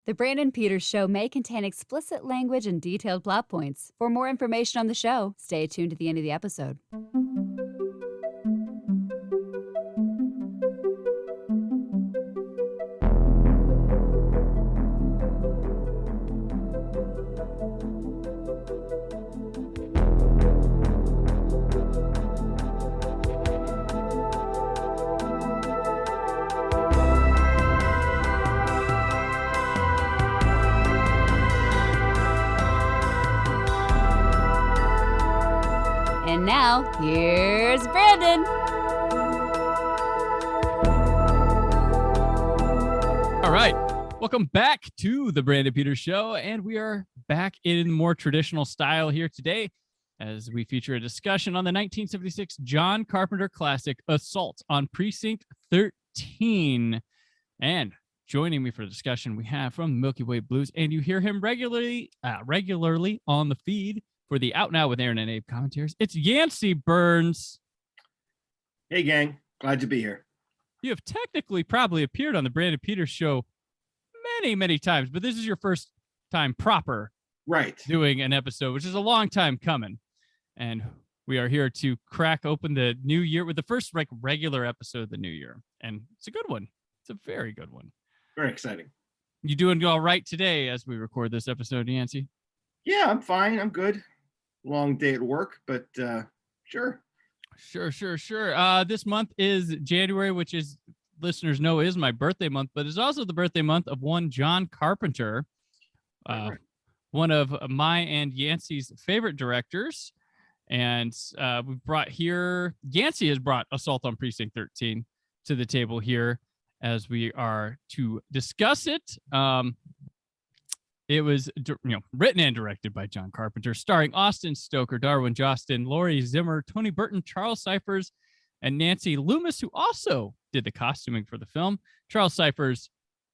The Brandon Peters Show may contain explicit language and detailed plot points. For more information on the show, stay tuned to the end of the episode. And now, here's Brandon. All right. Welcome back to the Brandon Peters Show. And we are back in more traditional style here today as we feature a discussion on the 1976 John Carpenter classic, Assault on Precinct 13. And joining me for the discussion, we have from Milky Way Blues, and you hear him regularly on the feed for the Out Now with Aaron and Abe commentaries. It's Yancy Berns. Hey, gang. Glad to be here. You have technically probably appeared on the Brandon Peters Show many, many times, but this is your first time proper doing an episode, which is a long time coming. And we are here to crack open the new year with the first regular episode of the new year. And it's a good one. It's a very good one. Very exciting. You doing all right today as we record this episode, Yancy? Yeah, I'm fine. I'm good. Long day at work, but sure. Sure. This month is January, which is, listeners know, is my birthday month, but it's also the birthday month of one John Carpenter, one of my and Yancy's favorite directors. And we brought here, Yancy has brought Assault on Precinct 13 to the table here as we are to discuss it. It was written and directed by John Carpenter, starring Austin Stoker, Darwin Jostin, Laurie Zimmer, Tony Burton, Charles Cyphers, and Nancy Loomis, who also did the costuming for the film. Charles Cyphers,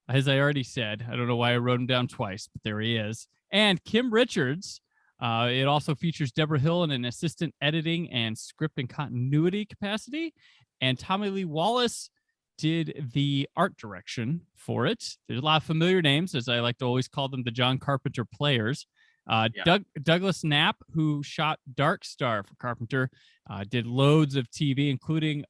as I already said, I don't know why I wrote him down twice, but there he is. And Kim Richards. It also features Deborah Hill in an assistant editing and script and continuity capacity. And Tommy Lee Wallace did the art direction for it. There's a lot of familiar names, as I like to always call them, the John Carpenter players. Douglas Knapp, who shot Dark Star for Carpenter, did loads of TV, including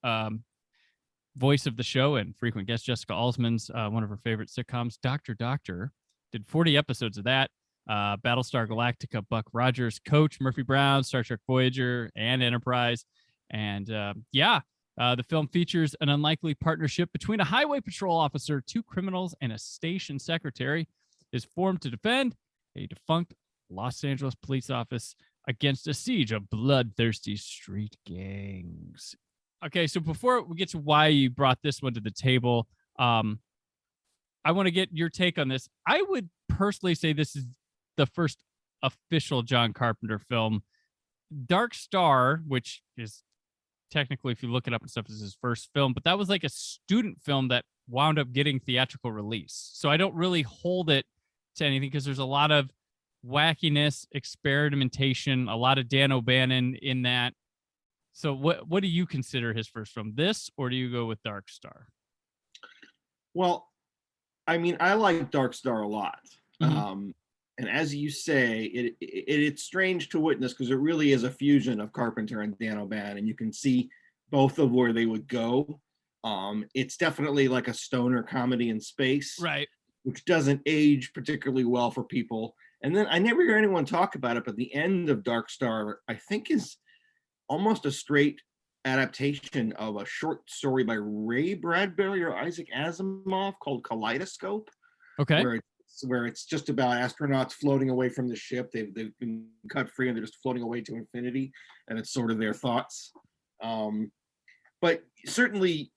voice of the show and frequent guest Jessica Alsman's one of her favorite sitcoms, Dr. Doctor. Did 40 episodes of that. Battlestar Galactica, Buck Rogers, Coach, Murphy Brown, Star Trek Voyager, and Enterprise. And the film features an unlikely partnership between a highway patrol officer, two criminals, and a station secretary is formed to defend a defunct Los Angeles police office against a siege of bloodthirsty street gangs. Okay, so before we get to why you brought this one to the table, I want to get your take on this. I would personally say this is the first official John Carpenter film. Dark Star, which is technically, if you look it up and stuff, is his first film, but that was like a student film that wound up getting theatrical release. So I don't really hold it to anything because there's a lot of wackiness, experimentation, a lot of Dan O'Bannon in that. So what do you consider his first film? This, or do you go with Dark Star? Well, I mean, I like Dark Star a lot. Mm-hmm. And as you say, it's strange to witness because it really is a fusion of Carpenter and Dan O'Bannon, and you can see both of where they would go. It's definitely like a stoner comedy in space, right? Which doesn't age particularly well for people. And then I never hear anyone talk about it, but the end of Dark Star, I think, is almost a straight adaptation of a short story by Ray Bradbury or Isaac Asimov called Kaleidoscope. Okay. Where it's just about astronauts floating away from the ship. They've been cut free and they're just floating away to infinity, and it's sort of their thoughts. But certainly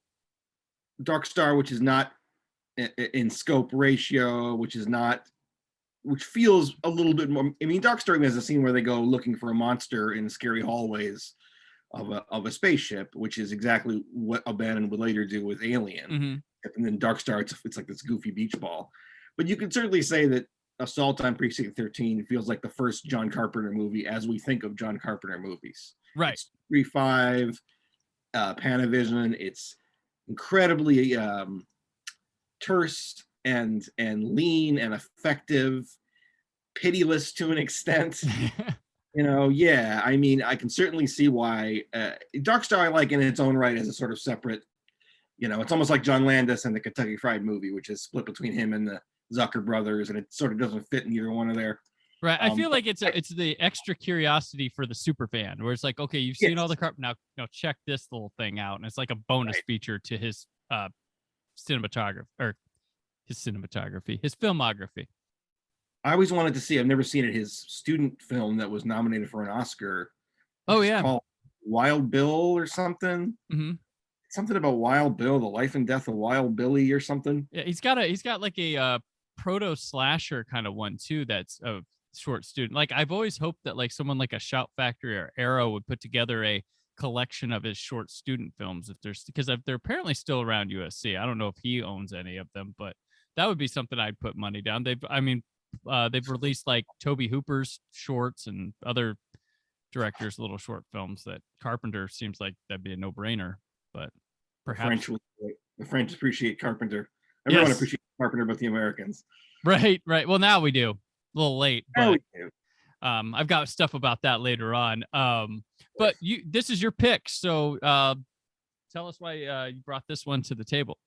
Dark Star, which is not in scope ratio, which feels a little bit more. I mean, Dark Star has a scene where they go looking for a monster in scary hallways of a spaceship, which is exactly what O'Bannon would later do with Alien. Mm-hmm. And then Dark Star, it's like this goofy beach ball. But you can certainly say that Assault on Precinct 13 feels like the first John Carpenter movie as we think of John Carpenter movies. Right. It's 3.5, Panavision. It's incredibly terse and lean and effective, pitiless to an extent. Yeah, I mean, I can certainly see why Dark Star I like in its own right as a sort of separate, it's almost like John Landis and the Kentucky Fried Movie, which is split between him and the Zucker brothers, and it sort of doesn't fit in either one of their. Right. I feel like it's the extra curiosity for the super fan, where it's like, okay, you've seen all the now check this little thing out, and it's like a bonus feature to his cinematography, his filmography. I always wanted to see. I've never seen it. His student film that was nominated for an Oscar. Oh yeah, called Wild Bill or something. Mm-hmm. Something about Wild Bill, the life and death of Wild Billy or something. Yeah, he's got like a proto slasher kind of one too. That's a short student. Like I've always hoped that like someone like a Shout Factory or Arrow would put together a collection of his short student films, because they're apparently still around USC. I don't know if he owns any of them, but that would be something I'd put money down. They've released like Toby Hooper's shorts and other directors' little short films that Carpenter seems like that'd be a no-brainer. But perhaps the French appreciate Carpenter. Everyone appreciates Carpenter, but the Americans. Right. Well, now we do. A little late, but we do. I've got stuff about that later on. But this is your pick, so tell us why you brought this one to the table.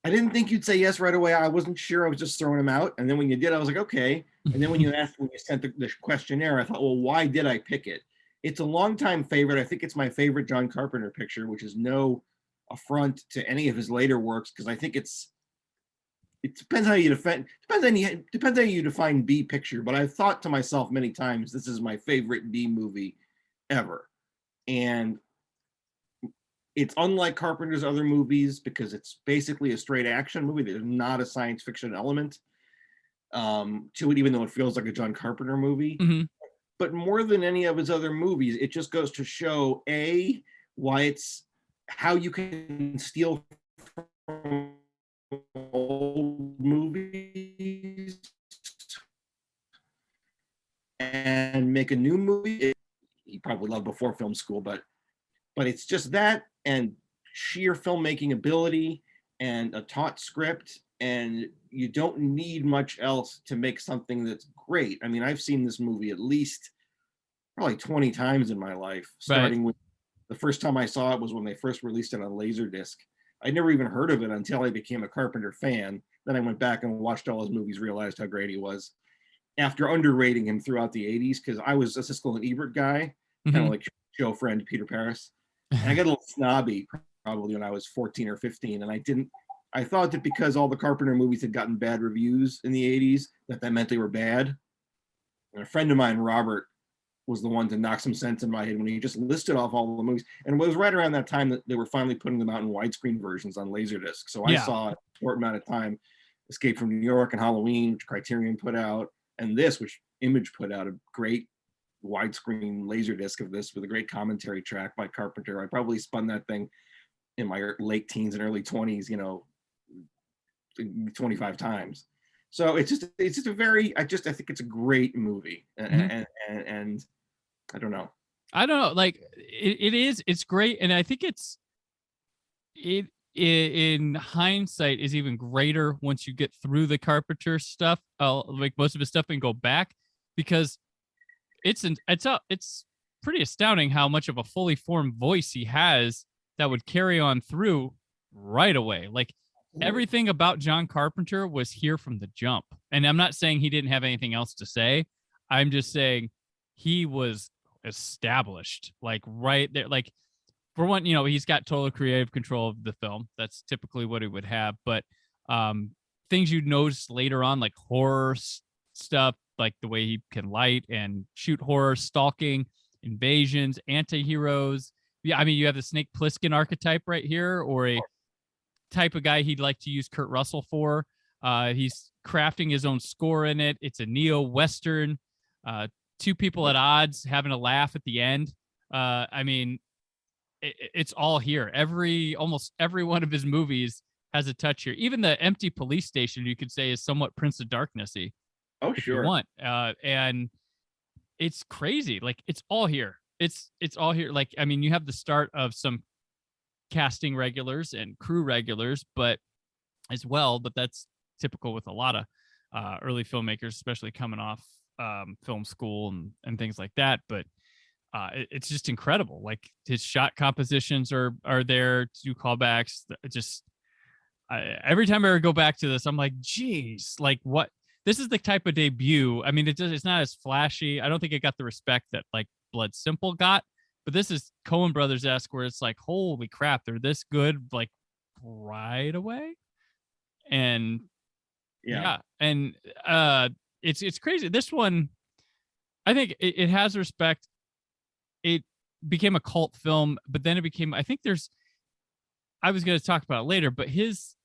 I didn't think you'd say yes right away. I wasn't sure. I was just throwing them out, and then when you did, I was like, okay. And then when you sent the questionnaire, I thought, well, why did I pick it? It's a longtime favorite. I think it's my favorite John Carpenter picture, which is no affront to any of his later works, because I think it depends how you define B picture. But I've thought to myself many times, this is my favorite B movie ever, and it's unlike Carpenter's other movies because it's basically a straight action movie. There's not a science fiction element to it, even though it feels like a John Carpenter movie. Mm-hmm. But more than any of his other movies, it just goes to show why it's how you can steal from old movies and make a new movie. He probably loved before film school, but it's just that and sheer filmmaking ability and a taut script, and you don't need much else to make something that's great. I mean, I've seen this movie at least probably 20 times in my life, starting with the first time I saw it was when they first released it on Laserdisc. I'd never even heard of it until I became a Carpenter fan. Then I went back and watched all his movies, realized how great he was. After underrating him throughout the 80s, because I was a Siskel and Ebert guy, kind of like show friend Peter Paris. And I got a little snobby probably when I was 14 or 15, and I thought that because all the Carpenter movies had gotten bad reviews in the 80s, that meant they were bad. And a friend of mine, Robert, was the one to knock some sense in my head when he just listed off all the movies. And it was right around that time that they were finally putting them out in widescreen versions on Laserdisc. So I saw a short amount of time Escape from New York and Halloween, which Criterion put out, and this, which Image put out, a great widescreen Laserdisc of this with a great commentary track by Carpenter. I probably spun that thing in my late teens and early 20s, 25 times. So it's just a very, I think it's a great movie. And I don't know. Like it's great. And I think it in hindsight is even greater once you get through the Carpenter stuff, like most of his stuff, and go back, because it's pretty astounding how much of a fully formed voice he has that would carry on through right away. Like everything about John Carpenter was here from the jump. And I'm not saying he didn't have anything else to say. I'm just saying he was established, like right there. Like for one, he's got total creative control of the film. That's typically what he would have. But things you'd notice later on, like horror stuff, like the way he can light and shoot horror, stalking, invasions, anti-heroes. Yeah, I mean, you have the Snake Plissken archetype right here, or a type of guy he'd like to use Kurt Russell for. He's crafting his own score in it. It's a neo-Western, two people at odds having a laugh at the end. I mean, it's all here. Almost every one of his movies has a touch here. Even the empty police station, you could say, is somewhat Prince of Darkness-y. Oh, sure. You want. And it's crazy. Like it's all here. It's all here. Like, I mean, you have the start of some casting regulars and crew regulars, but that's typical with a lot of early filmmakers, especially coming off film school and things like that. But it's just incredible. Like his shot compositions are there to do callbacks. Just every time I ever go back to this, I'm like, geez, like what? This is the type of debut. I mean, it's not as flashy. I don't think it got the respect that like Blood Simple got, but this is Coen Brothers-esque, where it's like, holy crap, they're this good, like right away. And yeah, and it's crazy. This one, I think it has respect. It became a cult film, but then it became, I think I was going to talk about it later, but his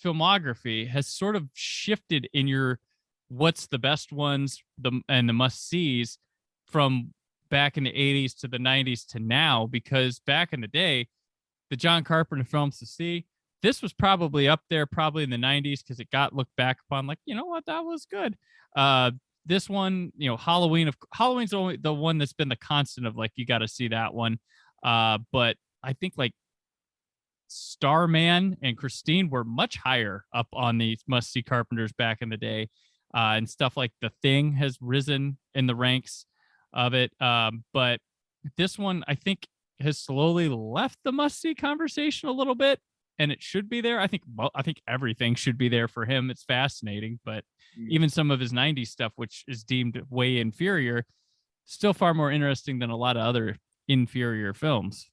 filmography has sort of shifted in your what's the best ones and the must sees from back in the 80s to the 90s to now, because back in the day, the John Carpenter films to see, this was probably up there, probably in the 90s, because it got looked back upon like, you know what, that was good. This one, Halloween's only the one that's been the constant of like, you got to see that one. But I think like Starman and Christine were much higher up on the must see Carpenters back in the day. And stuff like The Thing has risen in the ranks of it. But this one, I think, has slowly left the must see conversation a little bit, and it should be there. I think everything should be there for him. It's fascinating, but even some of his 90s stuff, which is deemed way inferior, still far more interesting than a lot of other inferior films.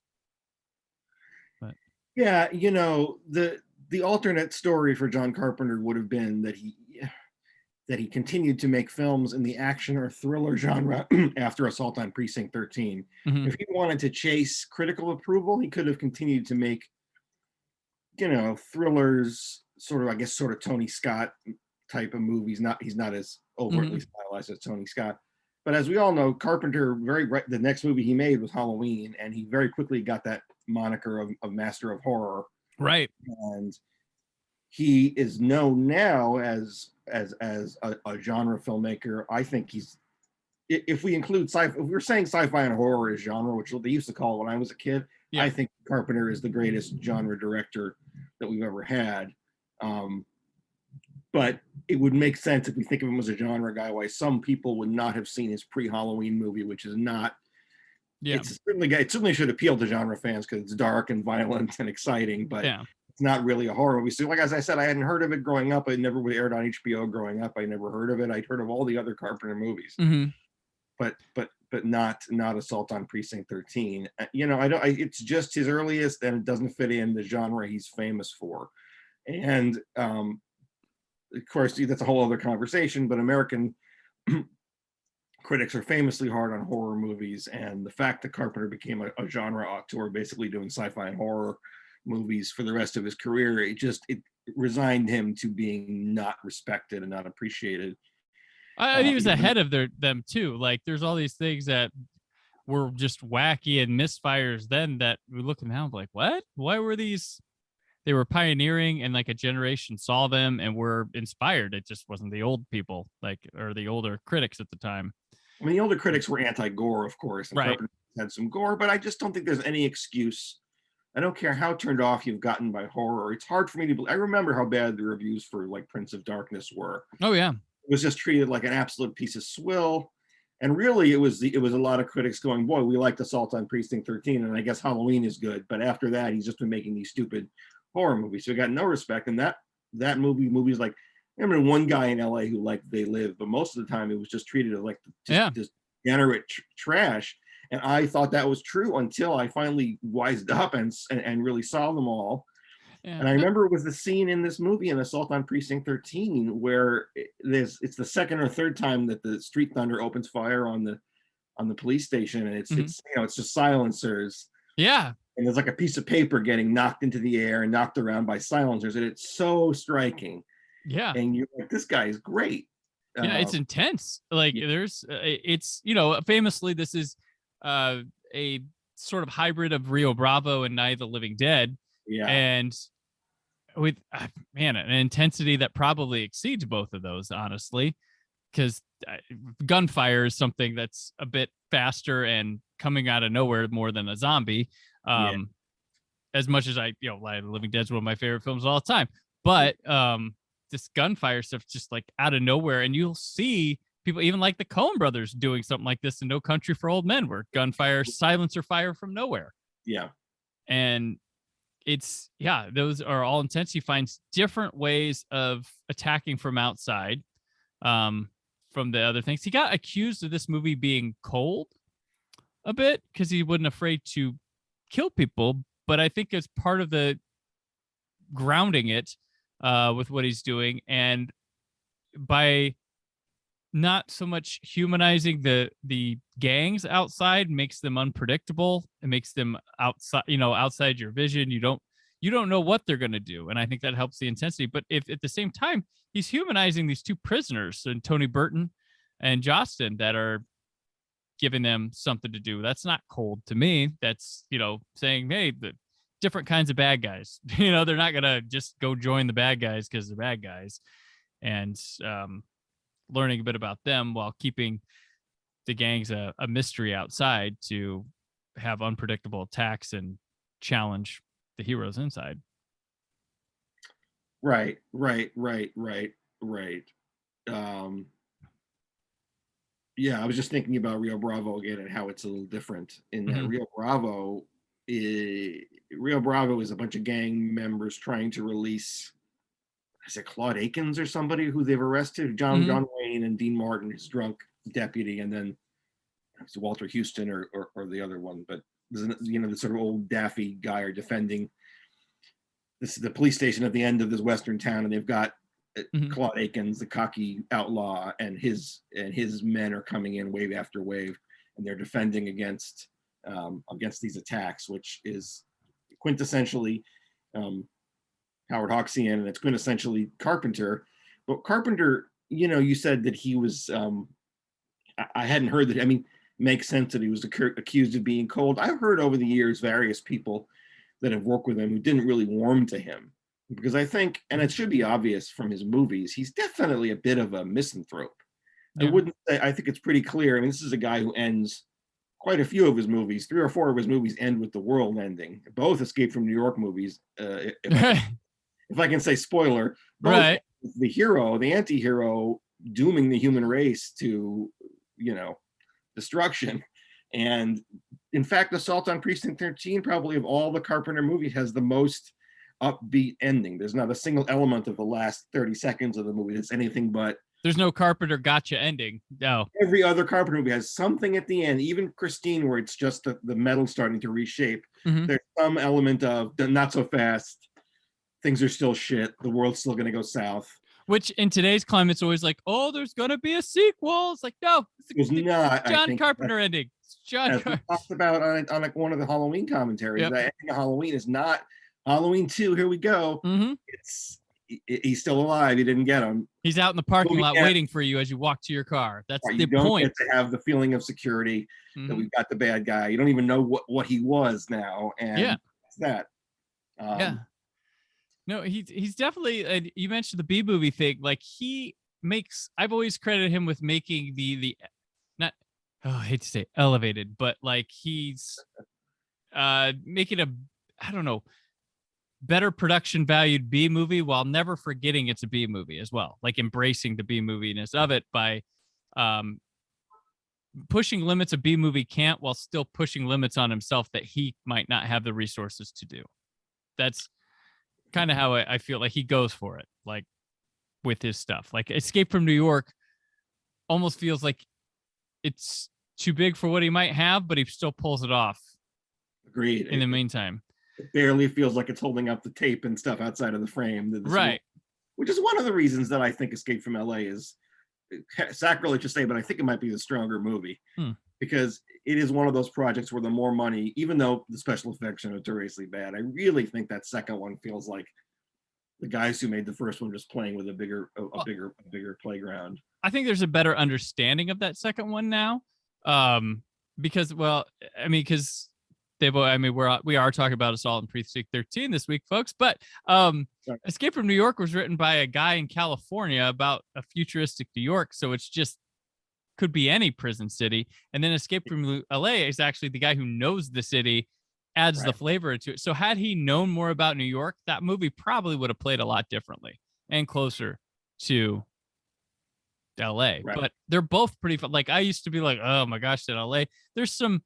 But yeah, the alternate story for John Carpenter would have been that he continued to make films in the action or thriller genre after Assault on Precinct 13. Mm-hmm. If he wanted to chase critical approval, he could have continued to make, thrillers, sort of Tony Scott type of movies. He's not as overtly stylized as Tony Scott. But as we all know, Carpenter, the next movie he made was Halloween, and he very quickly got that moniker of master of horror. Right. And he is known now as a genre filmmaker. I think if we include if we're saying sci-fi and horror is genre, which they used to call it when I was a kid, yeah. I think Carpenter is the greatest genre director that we've ever had. But it would make sense if we think of him as a genre guy, why some people would not have seen his pre-Halloween movie, which is not. Yeah. It certainly should appeal to genre fans because it's dark and violent and exciting, but it's not really a horror movie. So, like as I said, I hadn't heard of it growing up. It never aired on HBO growing up. I never heard of it. I'd heard of all the other Carpenter movies, but not Assault on Precinct 13. It's just his earliest, and it doesn't fit in the genre he's famous for. And of course, that's a whole other conversation. But American critics are famously hard on horror movies, and the fact that Carpenter became a genre auteur, basically doing sci-fi and horror movies for the rest of his career, it resigned him to being not respected and not appreciated. He was ahead of them too. Like there's all these things that were just wacky and misfires then that we look now like, what? Why were these? They were pioneering, and like a generation saw them and were inspired. It just wasn't the old people, or the older critics at the time. I mean, the older critics were anti-gore, of course, and Carpenter had some gore, but I just don't think there's any excuse. I don't care how turned off you've gotten by horror. It's hard for me to believe. I remember how bad the reviews for like Prince of Darkness were. Oh yeah. It was just treated like an absolute piece of swill. And really it was a lot of critics going, boy, we liked Assault on Precinct 13, and I guess Halloween is good. But after that, he's just been making these stupid horror movies. So he got no respect. And that movies like, I remember one guy in LA who liked They Live, but most of the time it was just treated as like this degenerate trash. And I thought that was true until I finally wised up and really saw them all. Yeah. And I remember it was the scene in this movie in Assault on Precinct 13 where it's the second or third time that the Street Thunder opens fire on the police station, and it's just silencers. Yeah. And there's like a piece of paper getting knocked into the air and knocked around by silencers, and it's so striking. Yeah. And you're like, this guy is great. Yeah, it's intense. Like it's famously this is a sort of hybrid of Rio Bravo and Night of the Living Dead. Yeah. And with an intensity that probably exceeds both of those, honestly, because gunfire is something that's a bit faster and coming out of nowhere more than a zombie. as much as Light of the Living Dead is one of my favorite films of all time. But this gunfire stuff just like out of nowhere, and you'll see people even like the Coen brothers doing something like this in No Country for Old Men, where gunfire, silencer fire from nowhere. Yeah. And those are all intense. He finds different ways of attacking from outside, from the other things. He got accused of this movie being cold a bit because he wasn't afraid to kill people, but I think it's part of the grounding it with what he's doing, and by not so much humanizing the gangs outside makes them unpredictable. It makes them outside your vision. You don't know what they're going to do, and I think that helps the intensity. But if at the same time he's humanizing these two prisoners, and Tony Burton and Jostin, that are giving them something to do, that's not cold to me. That's saying, hey, the different kinds of bad guys. They're not gonna just go join the bad guys because they're bad guys, and learning a bit about them while keeping the gangs a mystery outside to have unpredictable attacks and challenge the heroes inside. Right. Yeah, I was just thinking about Rio Bravo again and how it's a little different in that Rio Bravo is a bunch of gang members trying to release, is it Claude Akins or somebody who they've arrested? John Wayne and Dean Martin, his drunk deputy, and then it's Walter Houston or the other one, but the sort of old daffy guy are defending. This is the police station at the end of this western town, and they've got Claude Akins, the cocky outlaw, and his men are coming in wave after wave, and they're defending against these attacks, which is quintessentially Howard Hawksian, and it's quintessentially Carpenter. But Carpenter, you said that he was, I hadn't heard that. I mean, makes sense that he was accused of being cold. I've heard over the years various people that have worked with him who didn't really warm to him, because I think, and it should be obvious from his movies, he's definitely a bit of a misanthrope. Yeah. I think it's pretty clear. I mean, this is a guy who ends quite a few of his movies, 3 or 4 of his movies end with the world ending. Both Escape from New York movies, if I can say spoiler, right? The hero, the anti-hero, dooming the human race to, destruction. And in fact, Assault on Precinct 13, probably of all the Carpenter movies, has the most upbeat ending. There's not a single element of the last 30 seconds of the movie that's anything but. There's no Carpenter gotcha ending. No. Every other Carpenter movie has something at the end, even Christine, where it's just the metal starting to reshape. There's some element of not so fast. Things are still shit. The world's still going to go south. Which in today's climate, it's always like, oh, there's going to be a sequel. It's like, no, it's not. John Carpenter ending. As we talked about on one of the Halloween commentaries, the ending of Halloween is not Halloween 2. Here we go. He's still alive. You didn't get him. He's out in the parking lot waiting for you as you walk to your car. That's the point. You don't get to have the feeling of security that we've got the bad guy. You don't even know what he was now. And that's that. No, he's definitely, you mentioned the B movie thing. Like I've always credited him with making the not, I hate to say elevated, but like he's making better production valued B movie while never forgetting it's a B movie as well. Like embracing the B moviness of it by pushing limits a B movie can't, while still pushing limits on himself that he might not have the resources to do. That's kind of how I feel like he goes for it, like with his stuff. Like Escape from New York almost feels like it's too big for what he might have, but he still pulls it off. Agreed. In the meantime, it barely feels like it's holding up the tape and stuff outside of the frame. Right. Which is one of the reasons that I think Escape from LA is sacrilege to say, but I think it might be the stronger movie. Because it is one of those projects where the more money, even though the special effects are notoriously bad, I really think that second one feels like the guys who made the first one just playing with a bigger playground. I think there's a better understanding of that second one now, because we are talking about Assault on Precinct 13 this week, folks. But Escape from New York was written by a guy in California about a futuristic New York, so it's just could be any prison city. And then Escape from LA is actually the guy who knows the city adds the Right. flavor into it. So had he known more about New York, that movie probably would have played a lot differently and closer to LA. Right. But they're both pretty fun. Like I used to be like, oh my gosh, that LA. There's some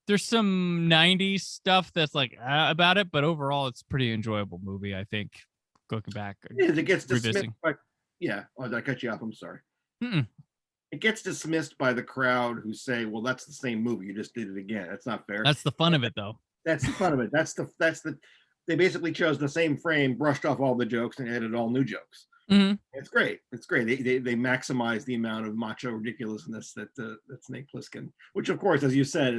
90s stuff that's like about it, but overall it's a pretty enjoyable movie, I think. Looking back, It gets dismissed revisiting. by, yeah. Oh, did I cut you off? I'm sorry. Mm-mm. It gets dismissed by the crowd who say, well, that's the same movie. You just did it again. That's not fair. That's the fun of it, though. That's the fun of it. They basically chose the same frame, brushed off all the jokes, and added all new jokes. Mm-hmm. It's great. It's great. They maximize the amount of macho ridiculousness that Snake Plissken, which of course, as you said,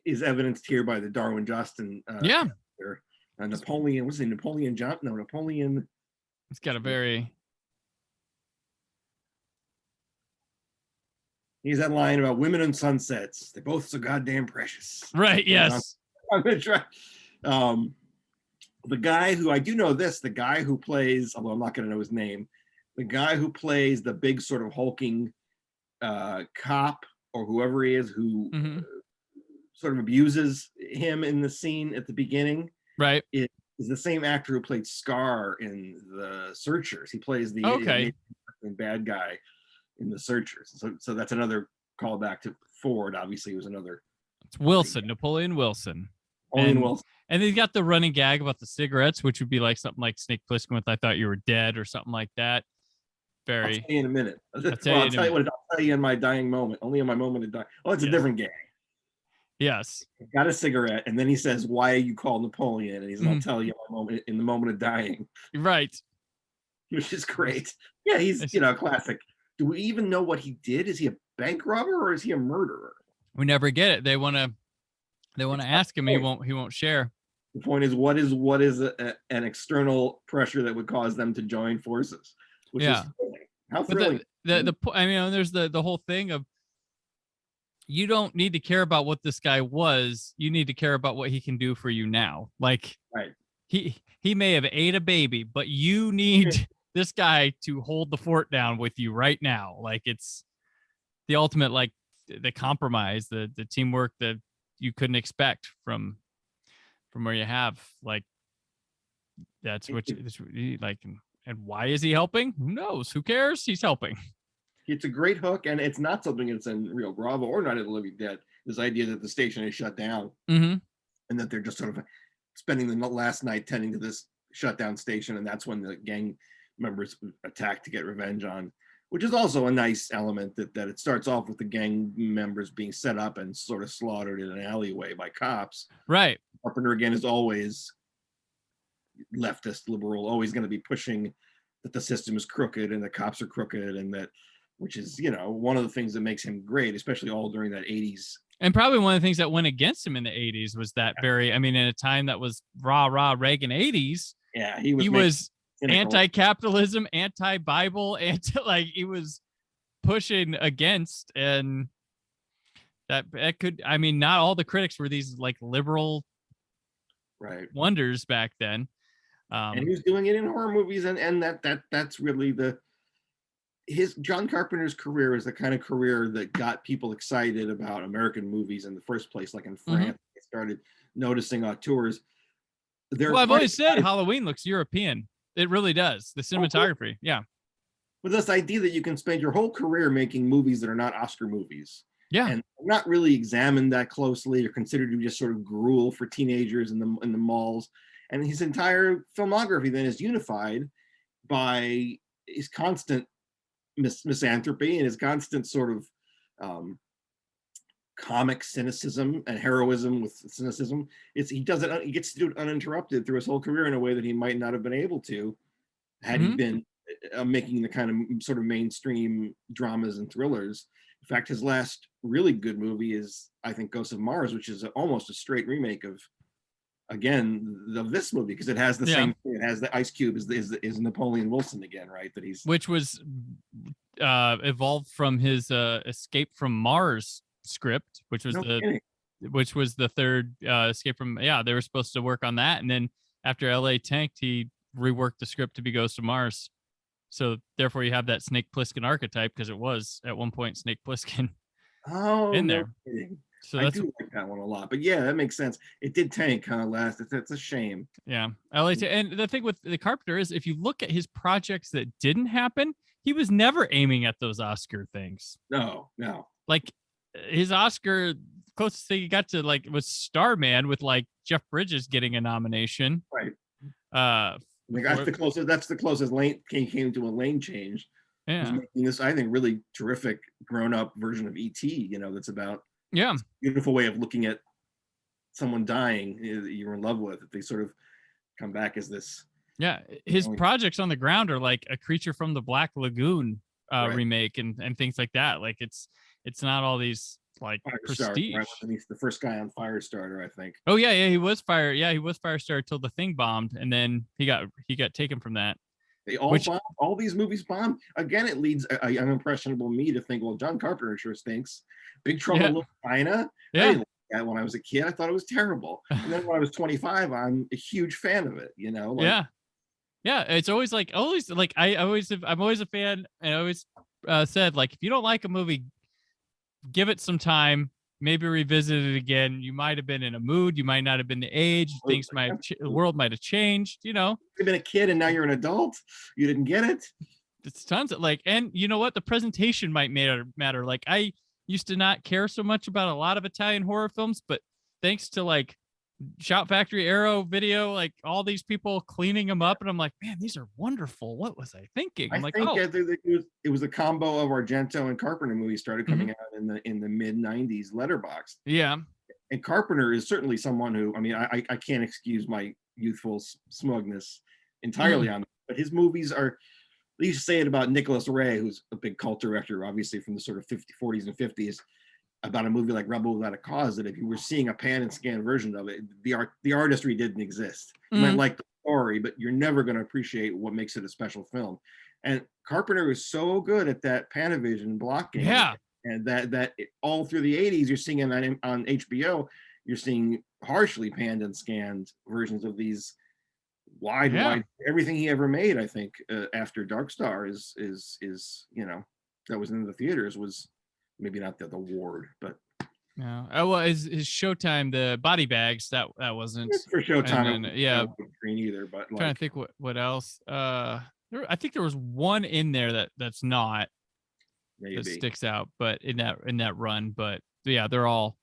is evidenced here by the Darwin Justin. Yeah. Napoleon. What's his name? Napoleon John? No, Napoleon. It's got a very. He's that line about women and sunsets. They're both so goddamn precious. Right. Yes. I'm gonna try. The guy who I do know this, the guy who plays, although I'm not gonna know his name, the guy who plays the big sort of hulking cop or whoever he is who sort of abuses him in the scene at the beginning. Right. Is the same actor who played Scar in The Searchers. He plays the bad guy in The Searchers. So that's another callback to Ford. Obviously, it was another. It's Wilson, Napoleon Wilson. Wilson. And they got the running gag about the cigarettes, which would be like something like Snake Plissken with "I thought you were dead" or something like that. Very. I'll tell you in a minute. I'll tell you in my dying moment. Only in my moment of dying. Oh, it's a different gag. Yes. Got a cigarette, and then he says, "Why are you called Napoleon?" And he's, "I'll tell you in the moment of dying." Right. Which is great. Yeah, he's classic. Do we even know what he did? Is he a bank robber or is he a murderer? We never get it. They want to ask him. He won't share. The point is, what is an external pressure that would cause them to join forces? Which is thrilling. How thrilling. There's the whole thing of, you don't need to care about what this guy was. You need to care about what he can do for you now. Like, right. He may have ate a baby, but you need this guy to hold the fort down with you right now. Like, it's the ultimate, like the compromise, the teamwork that you couldn't expect from where you have, like, that's what you like. And why is he helping? Who knows? Who cares? He's helping. It's a great hook, and it's not something that's in Rio Bravo or Night of the Living Dead. This idea that the station is shut down, and that they're just sort of spending the last night tending to this shut down station, and that's when the gang members attack to get revenge on. Which is also a nice element that it starts off with the gang members being set up and sort of slaughtered in an alleyway by cops. Right. Carpenter again is always leftist, liberal, always going to be pushing that the system is crooked and the cops are crooked, and that. Which is, one of the things that makes him great, especially all during that 80s. And probably one of the things that went against him in the 80s was that in a time that was rah Reagan 80s. Yeah, he was anti-capitalism, anti-Bible, he was pushing against, and that could, not all the critics were these like liberal wonders back then. And he was doing it in horror movies, and that's really John Carpenter's career is the kind of career that got people excited about American movies in the first place. Like in France, they started noticing auteurs. I've always said Halloween looks European. It really does. The cinematography, yeah. But this idea that you can spend your whole career making movies that are not Oscar movies, and not really examined that closely, or considered to be just sort of gruel for teenagers in the malls, and his entire filmography then is unified by his constant misanthropy and his constant sort of comic cynicism and heroism with cynicism. He gets to do it uninterrupted through his whole career in a way that he might not have been able to had he been making the kind of sort of mainstream dramas and thrillers. In fact, his last really good movie is, I think, Ghost of Mars, which is almost a straight remake of this movie, because it has the same thing. It has the Ice Cube is Napoleon Wilson again, right? Which was evolved from his Escape from Mars script, which was the third Escape from. They were supposed to work on that, and then after LA tanked, he reworked the script to be Ghost of Mars. So therefore, you have that Snake Plissken archetype, because it was at one point Snake Plissken in there. So I that's do like that one a lot. But yeah, that makes sense. It did tank kind of last. That's a shame. yeah. I like to, and the thing with the Carpenter is if you look at his projects that didn't happen, he was never aiming at those Oscar things. No, no. Like his Oscar closest thing he got to like was Starman with like Jeff Bridges getting a nomination. Right. Like That's the closest Lane came to a lane change. Yeah. Was making this, I think, really terrific grown-up version of E.T. That's about a beautiful way of looking at someone dying that you're in love with. If they sort of come back as this. Yeah, his projects on the ground are like a Creature from the Black Lagoon remake and things like that. Like it's not all these like prestige. Right? He's the first guy on Firestarter, I think. Oh yeah, he was Firestarter till the thing bombed, and then he got taken from that. They all bombed. All these movies bombed. Again, it leads an impressionable me to think, well, John Carpenter sure stinks. Big Trouble in Little China. Yeah. I didn't like that when I was a kid. I thought it was terrible. And then when I was 25, I'm a huge fan of it. Yeah, it's always like I'm always a fan, and I always said like if you don't like a movie, give it some time, maybe revisit it again. You might have been in a mood, you might not have been the age, the world might have changed. You've been a kid and now you're an adult. You didn't get it. It's tons of and you know what? The presentation might matter. Like I used to not care so much about a lot of Italian horror films, but thanks to like Shout Factory, Arrow Video, like all these people cleaning them up, and I'm like, man, these are wonderful. What was I thinking? I'm it was a combo of Argento and Carpenter movies started coming out in the mid '90s. Letterboxd. Yeah, and Carpenter is certainly someone who, I mean, I can't excuse my youthful smugness entirely on, but his movies are. They used to say it about Nicholas Ray, who's a big cult director, obviously from the sort of 40s and 50s. About a movie like Rebel Without a Cause, that if you were seeing a pan and scan version of it, the artistry didn't exist. You might like the story, but you're never going to appreciate what makes it a special film. And Carpenter is so good at that Panavision blocking. Yeah. And that all through the 80s, you're seeing it on HBO, you're seeing harshly panned and scanned versions of these wide everything he ever made. I think after Dark Star is that was in the theaters was. Maybe not the Ward, but no. Oh well, his Showtime, the Body Bags, that wasn't for Showtime. Then, yeah, green either. But I'm trying to think what else. I think there was one in there that's not that sticks out, but in that run. But yeah, they're all.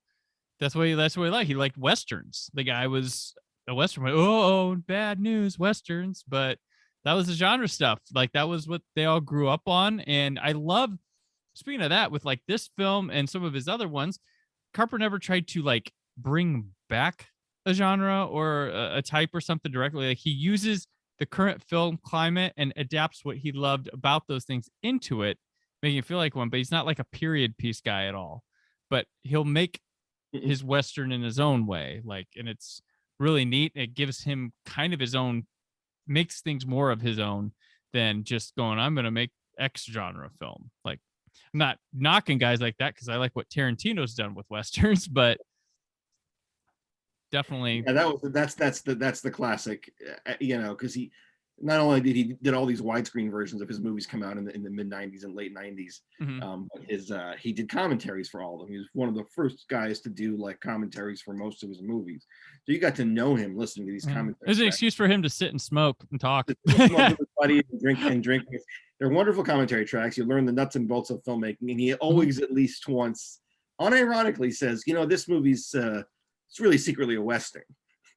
That's what he liked. He liked westerns. The guy was a western. Bad news, westerns. But that was the genre stuff. Like that was what they all grew up on, and I love. Speaking of that, with like this film and some of his other ones, Carpenter never tried to like bring back a genre or a type or something directly. Like he uses the current film climate and adapts what he loved about those things into it, making it feel like one. But he's not like a period piece guy at all. But he'll make his Western in his own way. Like, and it's really neat. It gives him kind of his own, makes things more of his own than just going, I'm going to make X genre film. Like, I'm not knocking guys like that because I like what Tarantino's done with westerns, but definitely that's the classic, because he not only did all these widescreen versions of his movies come out in the mid 90s and late 90s, but he did commentaries for all of them. He was one of the first guys to do like commentaries for most of his movies, so you got to know him listening to these commentaries. There's an excuse for him to sit and smoke and talk, and drink. They're wonderful commentary tracks. You learn the nuts and bolts of filmmaking, and he always at least once unironically says, this movie's it's really secretly a Western.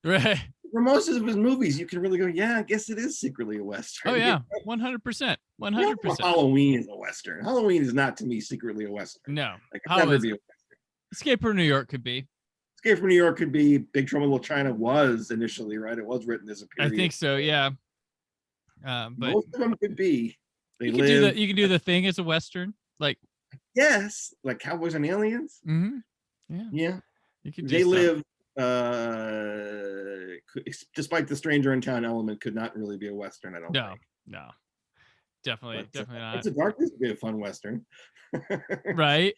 Right. For most of his movies, you can really go, yeah, I guess it is secretly a Western. Oh yeah, 100%. 100%. Halloween is a Western. Halloween is not to me secretly a Western. No. Never be a Western. Escape from New York could be. Escape from New York could be. Big Trouble in Little China was initially, right? It was written as a period. I think so, yeah. But most of them could be. You can do the Thing as a Western, like yes, like Cowboys and Aliens. Mm-hmm. Yeah. You could. They live. Despite the stranger in town element, could not really be a Western. I don't. think. No, definitely not. It's a Darkness would be a fun Western, right?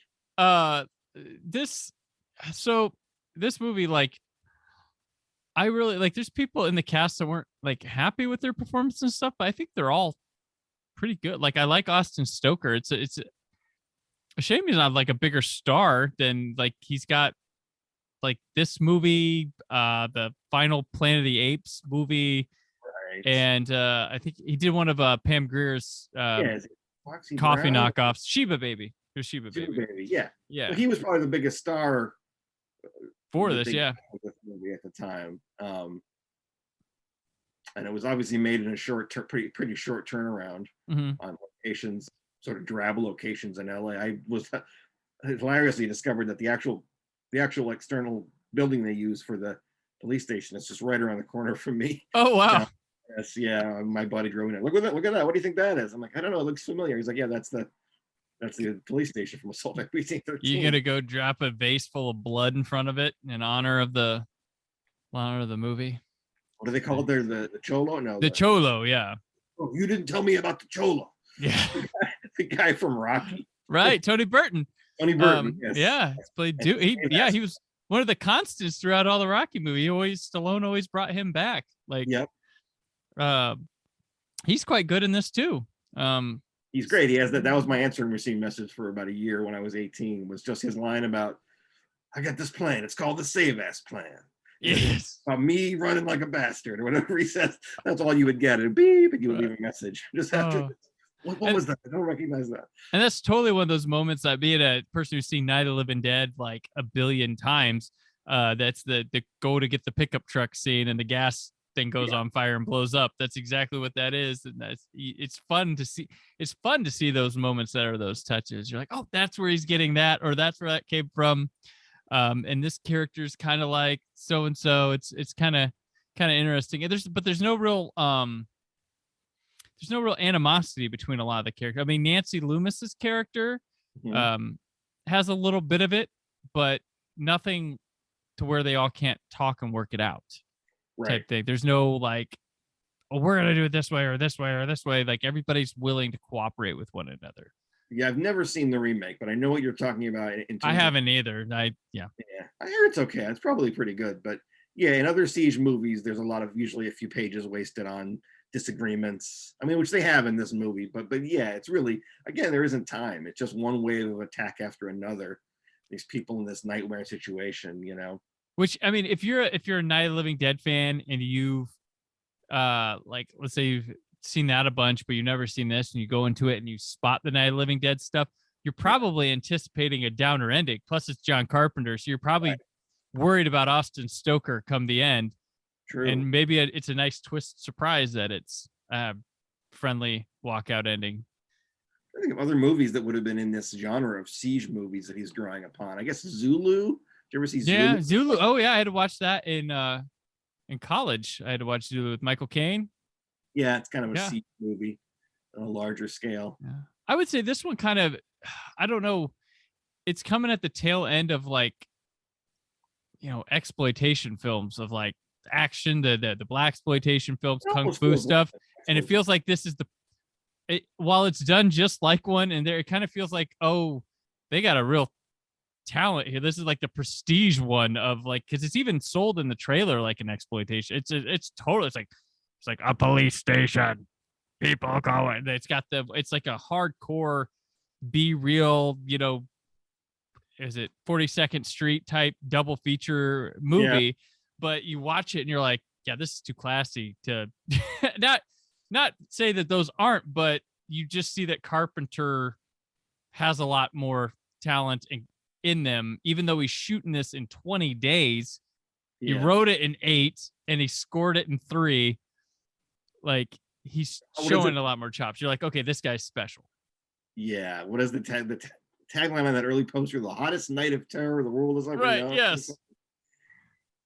This movie, like, I really like. There's people in the cast that weren't like happy with their performance and stuff, but I think they're all pretty good. Like, I like Austin Stoker. It's a shame he's not like a bigger star than like he's got like this movie, the final Planet of the Apes movie, Right. and I think he did one of Pam Grier's Is it Foxy coffee Brown? knockoffs. Sheba Baby. It was Sheba Super Baby. Baby, yeah. Yeah. Well, he was probably the biggest star For that this, they yeah. got with this movie at the time. And it was obviously made in a pretty short turnaround Mhm. on locations, sort of drab locations in LA. I was hilariously discovered that the actual external building they use for the police station is just right around the corner from me. Oh wow. Yes, yeah. My buddy drove in. Look at that! Look at that! What do you think that is? I'm like, I don't know. It looks familiar. He's like, yeah, that's the police station from Assault at Precinct 13. You gonna go drop a vase full of blood in front of it in honor of the movie? What do they call it there? The Cholo? No, The Cholo, yeah. Oh, you didn't tell me about the Cholo. Yeah. The guy from Rocky. Right, Tony Burton. Tony Burton. Yes. Yeah, he's played. He was one of the constants throughout all the Rocky movie. Stallone always brought him back. Like, yep. He's quite good in this too. He's great. He has that. That was my answer and receive message for about a year when I was 18. Was just his line about, I got this plan. It's called the Save Ass Plan. Yes. About me running like a bastard or whatever he says. That's all you would get. And beep, and you would leave a message. Just after what was that? I don't recognize that. And that's totally one of those moments that, being a person who's seen Night of the Living Dead like a billion times, that's the go to get the pickup truck scene and the gas thing goes on fire and blows up. That's exactly what that is. And it's fun to see. It's fun to see those moments that are those touches. You're like, oh, that's where he's getting that, or that's where that came from. And this character's kind of like so and so. It's kind of interesting. And there's no real animosity between a lot of the characters. I mean, Nancy Loomis's character has a little bit of it, but nothing to where they all can't talk and work it out. Type thing. There's no like, oh, we're gonna do it this way or this way or this way. Like, everybody's willing to cooperate with one another. Yeah, I've never seen the remake, but I know what you're talking about. I haven't either. I hear it's okay. It's probably pretty good, but yeah, in other Siege movies, there's usually a few pages wasted on disagreements. I mean, which they have in this movie, but yeah, it's really, again, there isn't time. It's just one wave of attack after another. These people in this nightmare situation, Which, I mean, if you're a Night of the Living Dead fan and you've like, let's say you've seen that a bunch, but you've never seen this, and you go into it and you spot the Night of the Living Dead stuff, you're probably anticipating a downer ending. Plus, it's John Carpenter, so you're probably worried about Austin Stoker come the end. True. And maybe it's a nice twist surprise that it's a friendly walkout ending. I think of other movies that would have been in this genre of Siege movies that he's drawing upon. I guess Zulu. Did you ever see Zulu? Yeah, Zulu. Oh yeah, I had to watch that in college. I had to watch Zulu with Michael Caine. Yeah, it's kind of a Siege movie on a larger scale. Yeah. I would say this one kind of, I don't know, it's coming at the tail end of like, exploitation films, of like action, the black exploitation films, kung fu stuff, and it feels like this is while it's done just like one, and it kind of feels like, oh, they got a real talent here. This is like the prestige one of like, because it's even sold in the trailer like an exploitation. It's like a police station, people going. It's like a hardcore, be real, is it 42nd Street type double feature movie? But you watch it and you're like, yeah, this is too classy to not say that those aren't, but you just see that Carpenter has a lot more talent in them, even though he's shooting this in 20 days. He wrote it in 8 and he scored it in 3. Like, he's showing a lot more chops. You're like, okay, this guy's special. Yeah. What is the tagline on that early poster? The hottest night of terror the world has ever known. Right. Yes.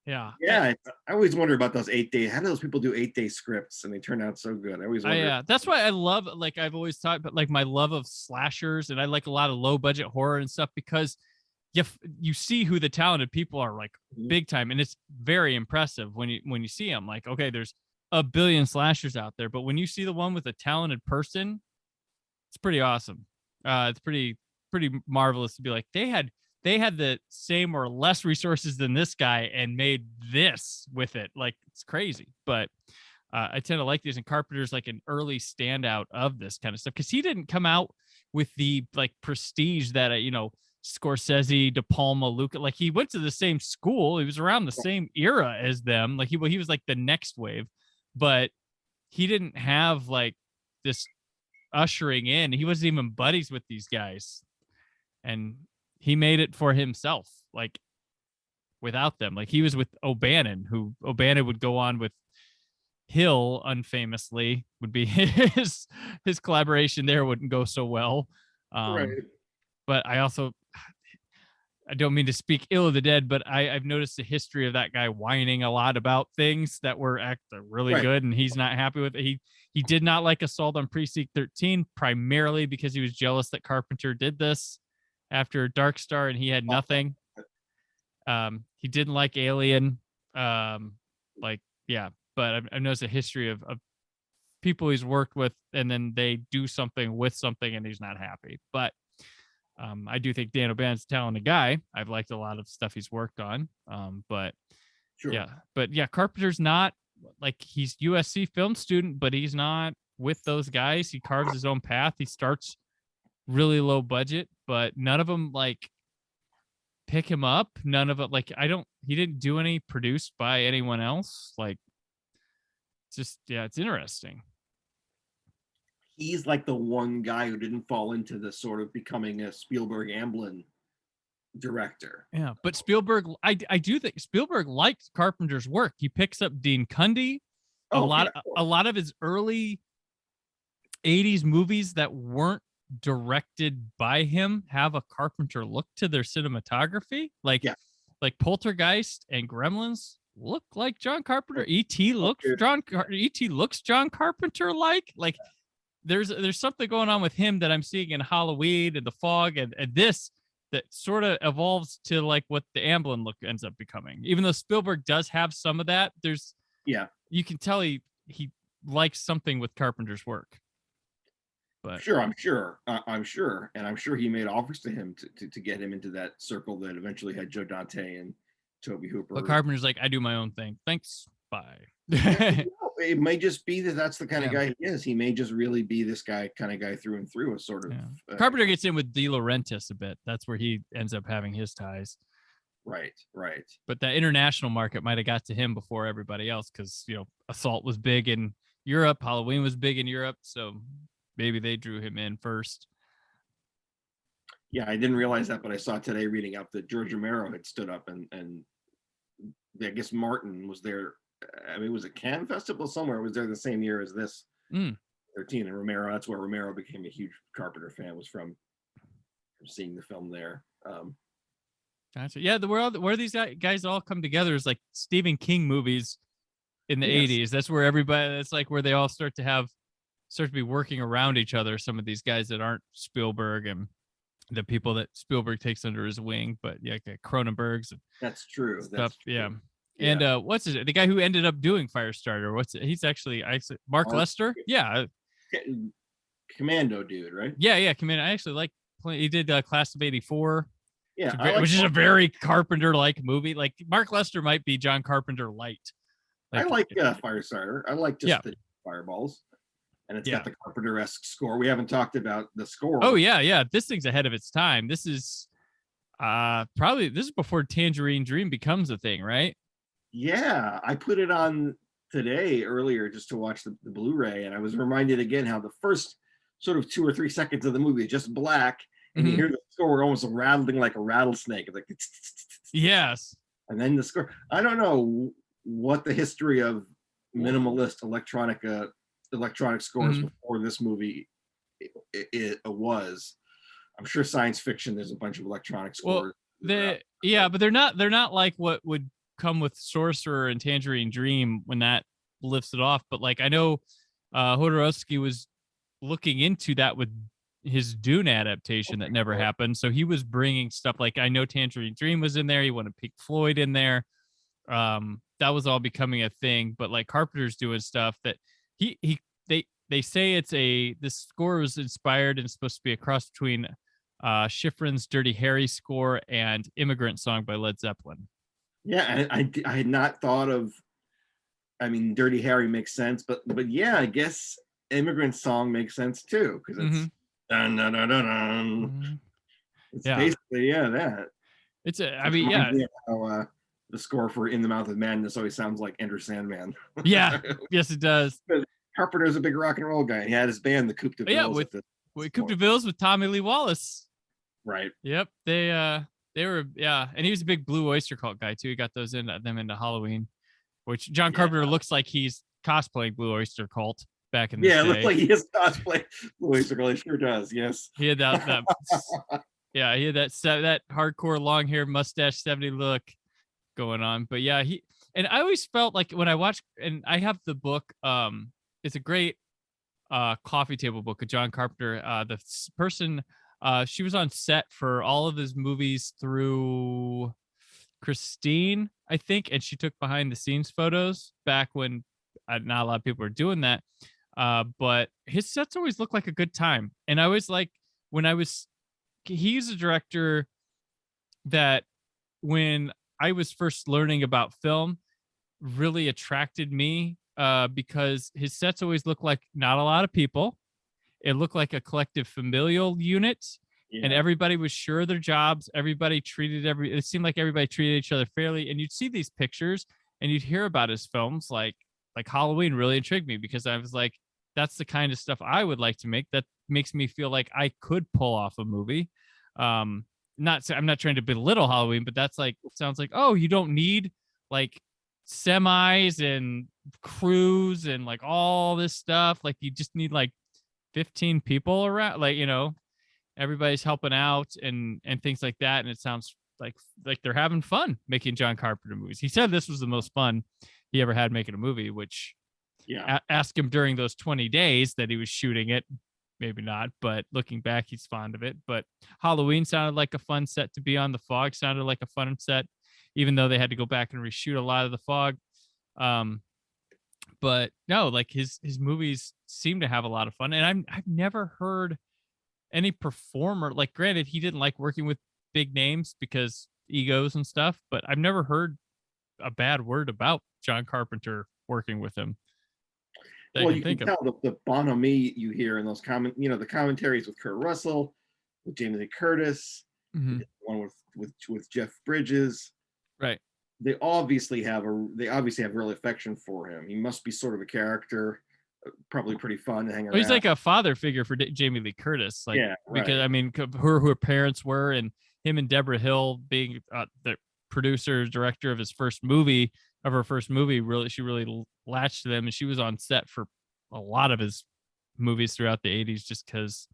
Yeah. Yeah. I always wonder about those 8-day. How do those people do 8-day scripts and they turn out so good? I always wonder. Yeah. That's why I love, like, I've always thought, but like my love of slashers, and I like a lot of low budget horror and stuff, because you see who the talented people are, like big time. And it's very impressive when you see them. Like, okay, there's a billion slashers out there, but when you see the one with a talented person, it's pretty awesome. It's pretty marvelous to be like, they had the same or less resources than this guy and made this with it. Like, it's crazy. But I tend to like these, and Carpenter's like an early standout of this kind of stuff, because he didn't come out with the like prestige that Scorsese, De Palma, Luca. Like he went to the same school. He was around the same era as them. Like he was like the next wave, but he didn't have like this ushering in. He wasn't even buddies with these guys, and he made it for himself. Like without them, like he was with O'Bannon, who O'Bannon would go on with Hill, unfamously, would be his collaboration there wouldn't go so well. Right. But I don't mean to speak ill of the dead, but I've noticed the history of that guy whining a lot about things that were really good, and he's not happy with it. He did not like Assault on Precinct 13, primarily because he was jealous that Carpenter did this after Dark Star, and he had nothing. He didn't like Alien. But I've noticed a history of people he's worked with, and then they do something with something, and he's not happy. But I do think Dan O'Bannon's a talented guy. I've liked a lot of stuff he's worked on. But Carpenter's not like, he's USC film student, but he's not with those guys. He carves his own path. He starts really low budget, but none of them like pick him up. None of it, like, he didn't do any produced by anyone else. Like, it's interesting. He's like the one guy who didn't fall into the sort of becoming a Spielberg Amblin director. Yeah, but Spielberg, I do think Spielberg liked Carpenter's work. He picks up Dean Cundey. A lot of his early 80s movies that weren't directed by him have a Carpenter look to their cinematography. Like Poltergeist and Gremlins look like John Carpenter. E.T. looks John Carpenter like. Like there's something going on with him that I'm seeing in Halloween and The Fog and this that sort of evolves to like what the Amblin look ends up becoming. Even though Spielberg does have some of that, you can tell he likes something with Carpenter's work. But I'm sure, and I'm sure he made offers to him to get him into that circle that eventually had Joe Dante and Tobe Hooper. But Carpenter's like, I do my own thing. Thanks. Bye. It may just be that's the kind of guy he is. He may just really be this kind of guy through and through. A sort of Carpenter gets in with De Laurentiis a bit. That's where he ends up having his ties. Right. But the international market might have got to him before everybody else, because Assault was big in Europe, Halloween was big in Europe, so maybe they drew him in first. Yeah, I didn't realize that, but I saw today reading up that George Romero had stood up and I guess Martin was there. I mean, it was a Cannes Festival somewhere. It was there the same year as this 13, and Romero. That's where Romero became a huge Carpenter fan, was from seeing the film there. Gotcha. Yeah, where these guys all come together is like Stephen King movies in the 80s. That's where that's like where they all start to be working around each other. Some of these guys that aren't Spielberg and the people that Spielberg takes under his wing, but Cronenberg's. That's true. Stuff. Yeah. And what's the guy who ended up doing Firestarter? He's actually Mark Lester. Yeah. Commando dude, right? Yeah. Commando. I actually he did Class of '84. Yeah. Which is a very Carpenter-like movie. Like Mark Lester might be John Carpenter light. I like Firestarter. I like just the fireballs. And it's got the Carpenter-esque score. We haven't talked about the score. Oh, yeah. This thing's ahead of its time. This is this is before Tangerine Dream becomes a thing, right? Yeah, I put it on earlier just to watch the Blu-ray, and I was reminded again how the first sort of 2 or 3 seconds of the movie is just black, and you hear the score almost rattling like a rattlesnake. It's like yes. And then the score. I don't know what the history of minimalist electronic scores before this movie it was. I'm sure science fiction there's a bunch of electronic scores. But they're not like what would come with Sorcerer and Tangerine Dream when that lifts it off. But like I know Jodorowsky was looking into that with his Dune adaptation that never happened. So he was bringing stuff like, I know Tangerine Dream was in there. He wanted Pink Floyd in there. That was all becoming a thing. But like Carpenter's doing stuff that they say this score was inspired and supposed to be a cross between Schifrin's Dirty Harry score and Immigrant Song by Led Zeppelin. Yeah, I had not thought of. I mean, Dirty Harry makes sense, but yeah, I guess Immigrant Song makes sense too, because it's dun, dun, dun, dun, dun. It's Yeah. basically that. It's I mean, yeah. How the score for In the Mouth of Madness always sounds like Enter Sandman. Yeah. Yes, it does. Carpenter's a big rock and roll guy. He had his band, the Coupe de Ville. Yeah, with Coupe de Ville with Tommy Lee Wallace. Right. Yep. They were, and he was a big Blue Oyster Cult guy too. He got them into Halloween, which John Carpenter looks like he's cosplaying Blue Oyster Cult back in the day. Yeah, it looks like he is cosplay Blue Oyster Cult. He sure does. Yes. He had that he had that hardcore long hair mustache 70 look going on. But yeah, and I always felt like when I watched, and I have the book, it's a great coffee table book of John Carpenter. The person, she was on set for all of his movies through Christine, I think, and she took behind the scenes photos back when not a lot of people were doing that. But his sets always looked like a good time. And I was like, he's a director that when I was first learning about film really attracted me because his sets always looked like not a lot of people. It looked like a collective familial unit, and everybody was sure of their jobs. It seemed like everybody treated each other fairly. And you'd see these pictures and you'd hear about his films, like Halloween really intrigued me because I was like, that's the kind of stuff I would like to make. That makes me feel like I could pull off a movie. I'm not trying to belittle Halloween, but that's like, sounds like, oh, you don't need like semis and crews and like all this stuff. Like you just need like 15 people around, like, everybody's helping out and things like that. And it sounds like they're having fun making John Carpenter movies. He said this was the most fun he ever had making a movie, which ask him during those 20 days that he was shooting it. Maybe not, but looking back, he's fond of it. But Halloween sounded like a fun set to be on. The Fog sounded like a fun set, even though they had to go back and reshoot a lot of The Fog. But no, like his movies seem to have a lot of fun. And I've never heard any performer, like, granted, he didn't like working with big names because egos and stuff, but I've never heard a bad word about John Carpenter working with him. Well, you can tell the bonhomie you hear in those the commentaries with Kurt Russell, with Jamie Lee Curtis, one with Jeff Bridges. Right. They obviously have real affection for him. He must be sort of a character, probably pretty fun to hang around. Well, he's like a father figure for Jamie Lee Curtis, like, because I mean, who her parents were, and him and Deborah Hill being the producer director of her first movie, really, she really latched to them, and she was on set for a lot of his movies throughout the 80s, just because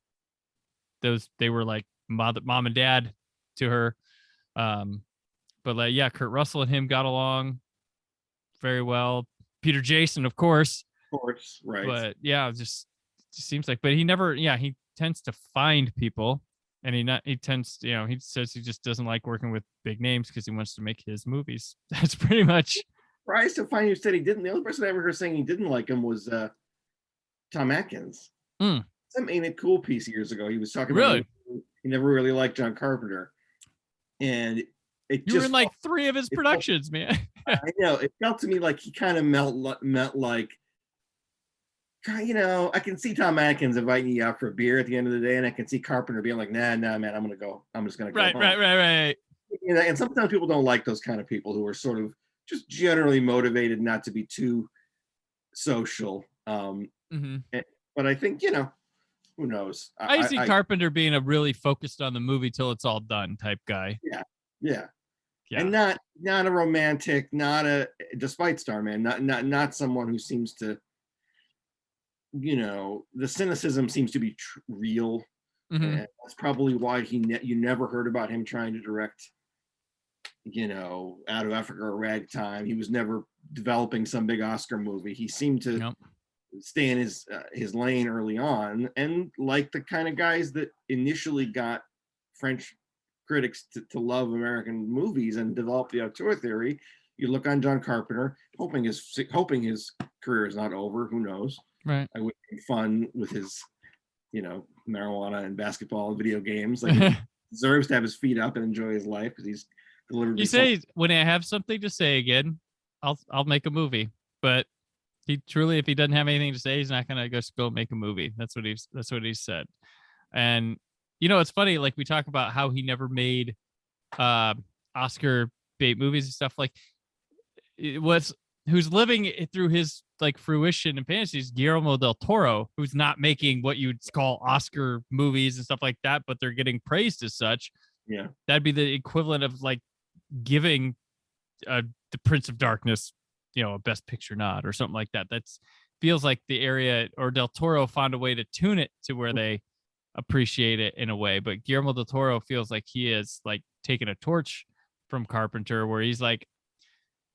they were like mom and dad to her. But like, yeah, Kurt Russell and him got along very well. Peter Jason, of course, right. But yeah, it just seems like, but he never, he tends to find people, and he says he just doesn't like working with big names because he wants to make his movies. That's pretty much. Surprised to find you said he didn't. The only person I ever heard saying he didn't like him was Tom Atkins. Some Ain't It Cool piece years ago. He was talking about he never really liked John Carpenter, and you were in like 3 of his productions, man. I know, it felt to me like he kind of meant like, I can see Tom Atkins inviting you out for a beer at the end of the day, and I can see Carpenter being like, nah, man, I'm just gonna go right, home. Right. And sometimes people don't like those kind of people who are sort of just generally motivated not to be too social. But I think, who knows? I see Carpenter being a really focused on the movie till it's all done type guy. Yeah. And not a romantic, despite Starman, not someone who seems to, the cynicism seems to be real. And that's probably why you never heard about him trying to direct, Out of Africa or Ragtime. He was never developing some big Oscar movie. He seemed to stay in his lane early on, and like the kind of guys that initially got French critics to love American movies and develop the auteur theory. You look on John Carpenter, hoping his career is not over. Who knows? Right. I would be fun with his, marijuana and basketball and video games. Like, he deserves to have his feet up and enjoy his life because he's delivered. He says, when I have something to say again, I'll make a movie. But he truly, if he doesn't have anything to say, he's not gonna just go make a movie. That's what he said. And it's funny. Like we talk about how he never made Oscar bait movies and stuff. Like it was who's living it through his like fruition and fantasies, Guillermo del Toro, who's not making what you'd call Oscar movies and stuff like that, but they're getting praised as such. Yeah. That'd be the equivalent of like giving the Prince of Darkness, a Best Picture nod or something like that. That's feels like the area, or Del Toro found a way to tune it to where they appreciate it in a way. But Guillermo del Toro feels like he is like taking a torch from Carpenter, where he's like,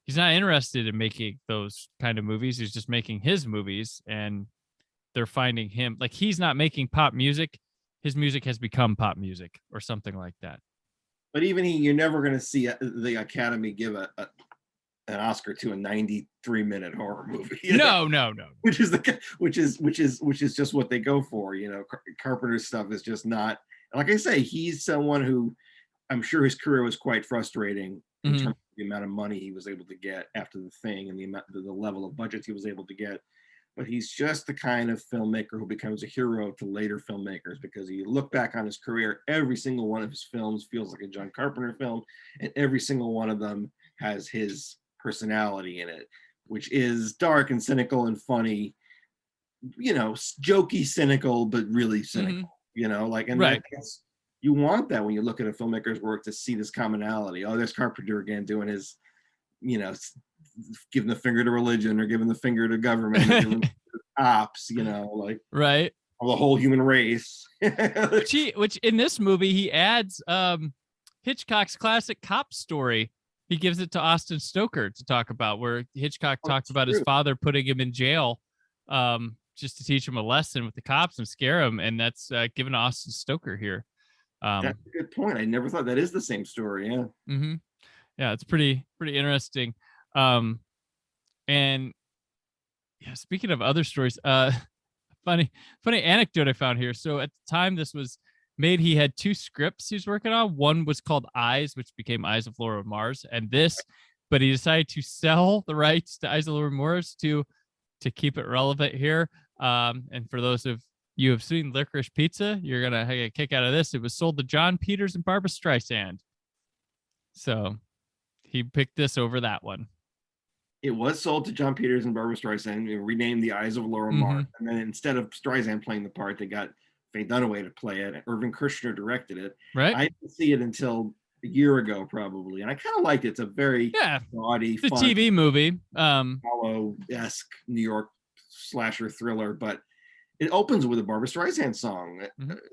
he's not interested in making those kind of movies. He's just making his movies, and they're finding him. Like he's not making pop music. His music has become pop music or something like that. But even you're never going to see the Academy give an Oscar to a 93-minute horror movie. No. Which is just what they go for. Carpenter's stuff is just not. Like I say, he's someone who I'm sure his career was quite frustrating in terms of the amount of money he was able to get after The Thing and the level of budgets he was able to get. But he's just the kind of filmmaker who becomes a hero to later filmmakers, because you look back on his career, every single one of his films feels like a John Carpenter film, and every single one of them has his personality in it, which is dark and cynical and funny, jokey, cynical, but really cynical, and right. You want that when you look at a filmmaker's work, to see this commonality. Oh, there's Carpenter again doing his, giving the finger to religion, or giving the finger to government, or giving the cops, like right, or the whole human race. which in this movie he adds Hitchcock's classic cop story. He gives it to Austin Stoker to talk about, where Hitchcock talked about his father putting him in jail just to teach him a lesson with the cops and scare him, and that's given to Austin Stoker here. That's a good point. I never thought that is the same story. Yeah. Mm-hmm. Yeah, it's pretty interesting. And yeah, speaking of other stories, funny anecdote I found here. So at the time this was made, he had two scripts he was working on. One was called Eyes, which became Eyes of Laura Mars, but he decided to sell the rights to Eyes of Laura Mars to keep it relevant here. And for those of you have seen Licorice Pizza, you're gonna get a kick out of this. It was sold to John Peters and Barbra Streisand, so he picked this over that one. It was sold to John Peters and Barbra Streisand, renamed The Eyes of Laura Mars, and then instead of Streisand playing the part, they got Faye Dunaway to play it. Irvin Kershner directed it. Right. I didn't see it until a year ago, probably, and I kind of liked it. It's a very gaudy, fun, TV movie, Apollo-esque New York slasher thriller, but it opens with a Barbra Streisand song,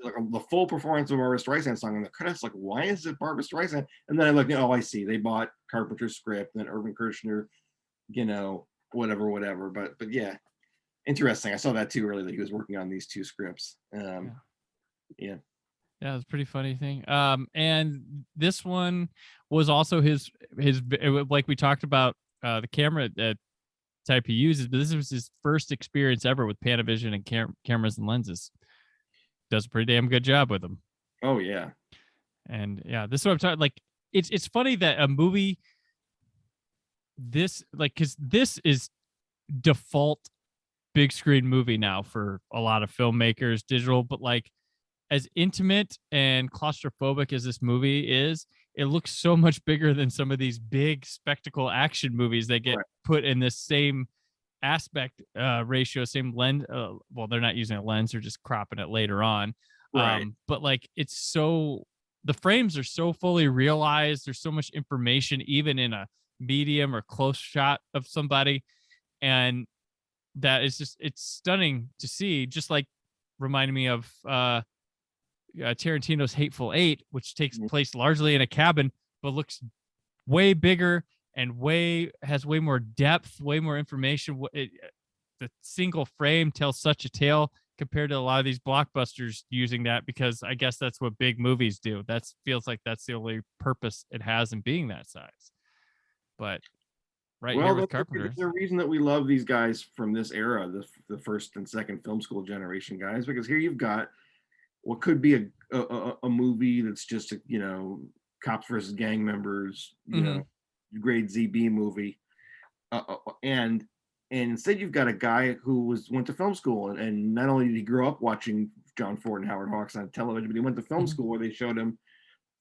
like the full performance of a Barbra Streisand song, and the credits like, why is it Barbra Streisand? And then I look, I see, they bought Carpenter's script, and then Irvin Kershner, whatever. But yeah, interesting. I saw that too earlier, that he was working on these two scripts. Yeah, it's a pretty funny thing. And this one was also his like we talked about the camera type he uses, but this was his first experience ever with Panavision and cameras and lenses. Does a pretty damn good job with them. Oh yeah. And yeah, this is what I'm talking. Like it's funny that a movie because this is default big screen movie now for a lot of filmmakers, digital, but like as intimate and claustrophobic as this movie is, it looks so much bigger than some of these big spectacle action movies that get put in this same aspect ratio, same lens. Well, they're not using a lens, they're just cropping it later on. Right. But like the frames are so fully realized. There's so much information, even in a medium or close shot of somebody. And that is it's stunning to see, just like reminding me of Tarantino's Hateful Eight, which takes place largely in a cabin, but looks way bigger and has way more depth, way more information. The single frame tells such a tale compared to a lot of these blockbusters using that, because I guess that's what big movies do. That feels like that's the only purpose it has in being that size. But here with Carpenter, the reason that we love these guys from this era, the first and second film school generation guys, because here you've got what could be a movie that's just cops versus gang members, grade ZB movie, and instead you've got a guy who went to film school, and not only did he grow up watching John Ford and Howard Hawks on television, but he went to film school where they showed him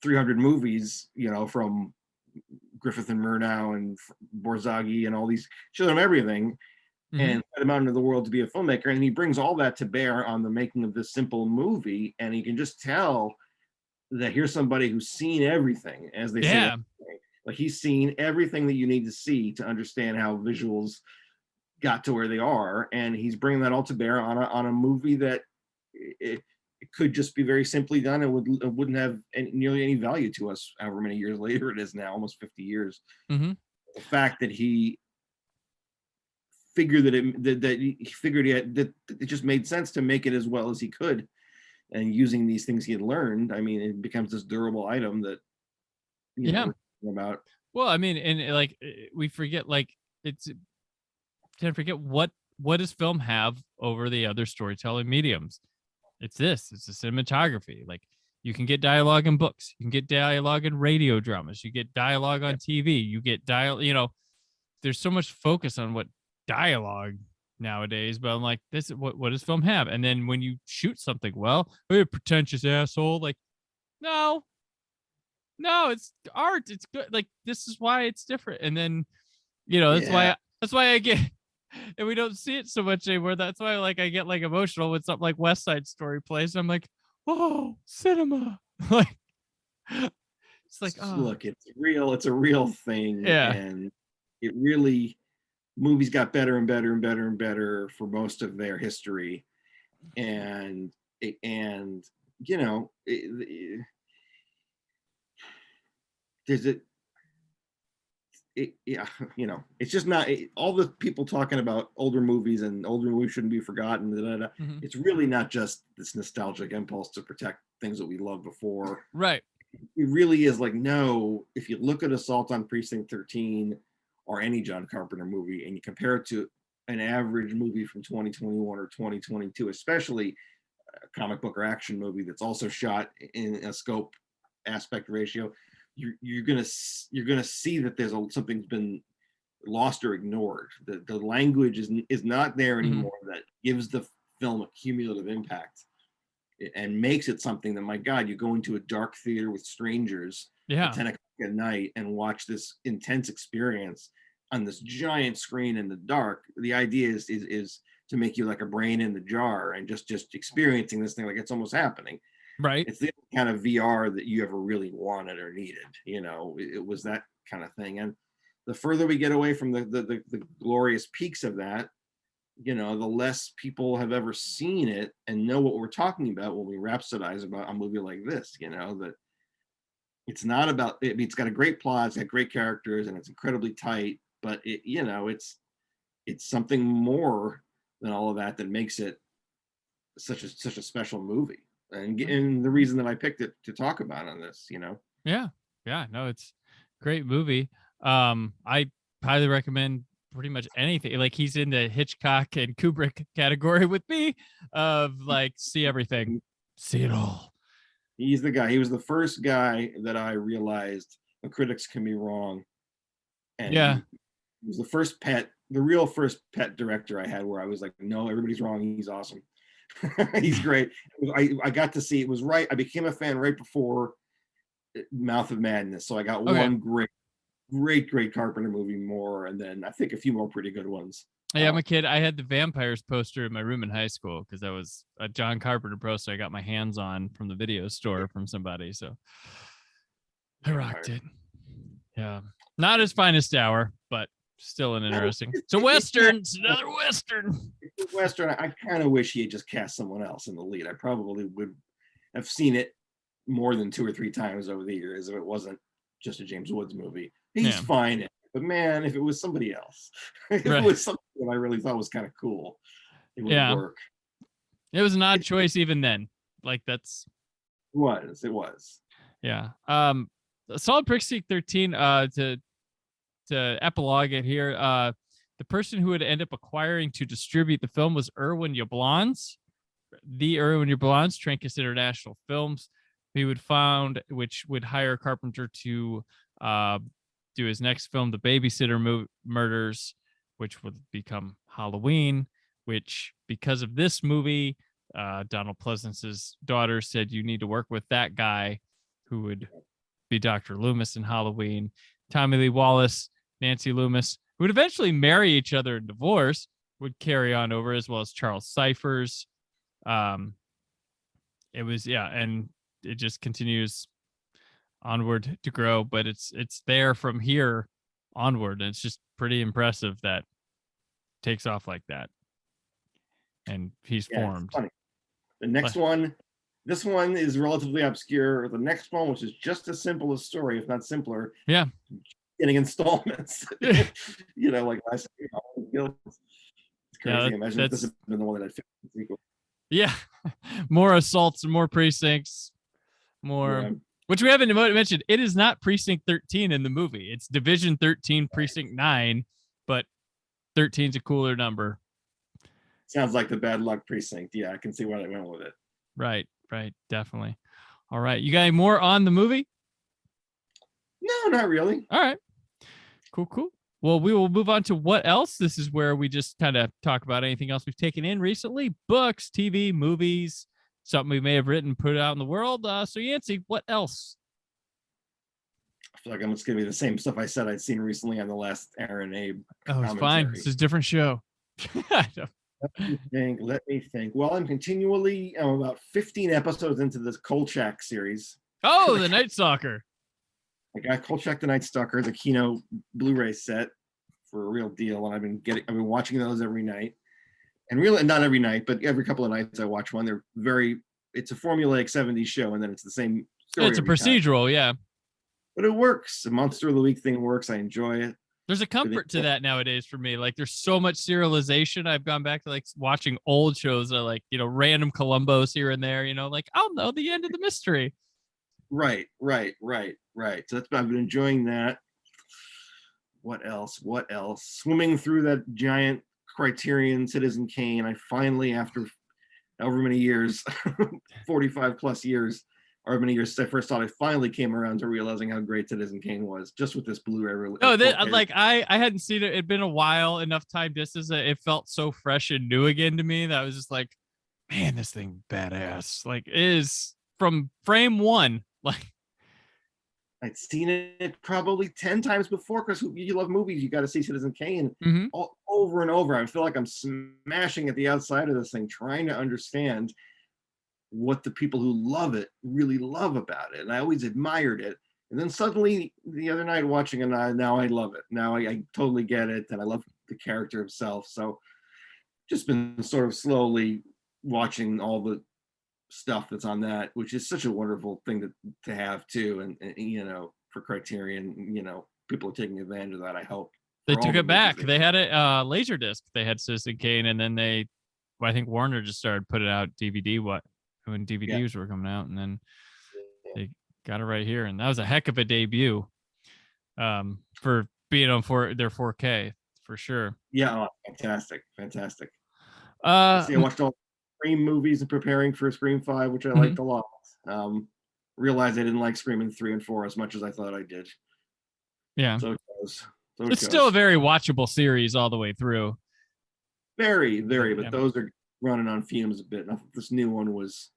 300 movies, from Griffith and Murnau and Borzage and all these, showed him everything and put him out into the world to be a filmmaker. And he brings all that to bear on the making of this simple movie. And you can just tell that here's somebody who's seen everything, as they say. Like he's seen everything that you need to see to understand how visuals got to where they are. And he's bringing that all to bear on a movie that it could just be very simply done and wouldn't have nearly any value to us however many years later it is now, almost 50 years. The fact that he figured that it just made sense to make it as well as he could, and using these things he had learned, I mean, it becomes this durable item that we're talking about. Well, I mean, and like we forget, like it's can't forget what does film have over the other storytelling mediums? It's the cinematography. Like you can get dialogue in books, you can get dialogue in radio dramas, you get dialogue on TV, you get there's so much focus on what dialogue nowadays, but I'm like, this what does film have? And then when you shoot something well, hey, pretentious asshole, like no, it's art, it's good, like this is why it's different. And then that's why I get, and we don't see it so much anymore. That's why like I get like emotional when something like West Side Story plays. I'm like, oh, cinema. Like it's like, oh. Look, it's a real thing. Yeah. And it really, movies got better and better and better and better for most of their history. And it's just not all the people talking about older movies and older movies shouldn't be forgotten. It's really not just this nostalgic impulse to protect things that we loved before. Right. It really is like, no, if you look at Assault on Precinct 13 or any John Carpenter movie and you compare it to an average movie from 2021 or 2022, especially a comic book or action movie that's also shot in a scope aspect ratio, you're gonna see that there's something's been lost or ignored. The language is not there anymore that gives the film a cumulative impact and makes it something that, my God, you go into a dark theater with strangers at 10 o'clock at night and watch this intense experience on this giant screen in the dark. The idea is to make you like a brain in the jar and just experiencing this thing like it's almost happening. Right. It's the kind of VR that you ever really wanted or needed. It was that kind of thing. And the further we get away from the glorious peaks of that, the less people have ever seen it and know what we're talking about when we rhapsodize about a movie like this. That it's not about it. It's got a great plot, it's got great characters, and it's incredibly tight. But it's something more than all of that makes it such a special movie. And the reason that I picked it to talk about on this, Yeah, no, it's a great movie. I highly recommend pretty much anything. Like he's in the Hitchcock and Kubrick category with me of like, see everything, see it all. He's the guy. He was the first guy that I realized the critics can be wrong. And he was the real first pet director I had where I was like, no, everybody's wrong. He's awesome. He's great. I got to see, it was right. I became a fan right before Mouth of Madness. So I got one great Carpenter movie more, and then I think a few more pretty good ones. Yeah, I'm a kid. I had the Vampires poster in my room in high school because I was a John Carpenter poster I got my hands on from the video store from somebody. So I rocked it. Yeah. Not his finest hour, but still an interesting. It's a Western. It's another Western. It's a Western. I kind of wish he had just cast someone else in the lead. I probably would have seen it more than 2 or 3 times over the years if it wasn't just a James Woods movie. He's fine in it, but man, if it was somebody else, if it was something that I really thought was kind of cool, it would work. It was an odd choice even then. Like that's it was. Yeah. Solid Precinct 13, to epilogue it here. The person who would end up acquiring to distribute the film was Irwin Yablans, the Irwin Yablans, Trancas International Films. He would which would hire Carpenter to do his next film, The Babysitter Murders, which would become Halloween, which because of this movie, Donald Pleasance's daughter said, you need to work with that guy who would be Dr. Loomis in Halloween. Tommy Lee Wallace, Nancy Loomis, who would eventually marry each other and divorce, would carry on over, as well as Charles Cyphers. It was, and it just continues onward to grow, but it's there from here onward. And it's just pretty impressive that takes off like that. And he's formed. Funny. The next one, this one is relatively obscure. The next one, which is just as simple a story, if not simpler. Yeah. Getting installments. Like last year. It's crazy. Imagine if this had been the one that had 50 sequels. Yeah. More assaults and more precincts. More, which we haven't mentioned. It is not Precinct 13 in the movie. It's Division 13, Precinct 9, but 13 is a cooler number. Sounds like the bad luck precinct. Yeah, I can see why they went with it. Right, definitely. All right, you got any more on the movie? No, not really. All right, cool. Well, we will move on to what else. This is where we just kind of talk about anything else we've taken in recently: books, TV, movies, something we may have written, put out in the world. So, Yancy, what else? I feel like I'm just gonna be the same stuff I said I'd seen recently on the last Aaron Abe. Oh, it's fine. This is a different show. Let me think. Well, I'm about 15 episodes into this Kolchak series. Oh, the Night Stalker. I got Kolchak the Night Stalker, the Kino Blu-ray set, for a real deal, and I've been watching those every night. And really, not every night, but every couple of nights I watch one. It's a formulaic 70s show, and then it's the same story. It's a procedural, yeah. But it works. The Monster of the Week thing works. I enjoy it. There's a comfort to that nowadays for me. Like, there's so much serialization. I've gone back to like watching old shows that are like, random Columbos here and there, like, I'll know the end of the mystery. Right. So I've been enjoying that. What else? Swimming through that giant Criterion Citizen Kane. I finally, after however many years, 45 plus years, or many years since I first saw it, I finally came around to realizing how great Citizen Kane was, just with this Blu-ray release. No, I hadn't seen it. It'd been a while, enough time distance that it felt so fresh and new again to me that I was just like, man, this thing badass. Like, it is from frame one. Like, I'd seen it probably 10 times before, because you love movies, you got to see Citizen Kane over and over. I feel like I'm smashing at the outside of this thing, trying to understand what the people who love it really love about it. And I always admired it. And then suddenly the other night watching it, now I love it. Now I totally get it. And I love the character himself. So just been sort of slowly watching all the stuff that's on that, which is such a wonderful thing to have too. And for Criterion, people are taking advantage of that, I hope. They took it back. They had it Laserdisc. They had Citizen Kane, and then I think Warner just started putting out DVD when DVDs were coming out, and then they got it right here. And that was a heck of a debut for being on their 4K, for sure. Yeah, fantastic. I watched all Scream movies and preparing for Scream 5, which I liked a lot. Realized I didn't like Scream 3 and 4 as much as I thought I did. Yeah. So it goes. It's still a very watchable series all the way through. Very, very, but those are running on fumes a bit. This new one was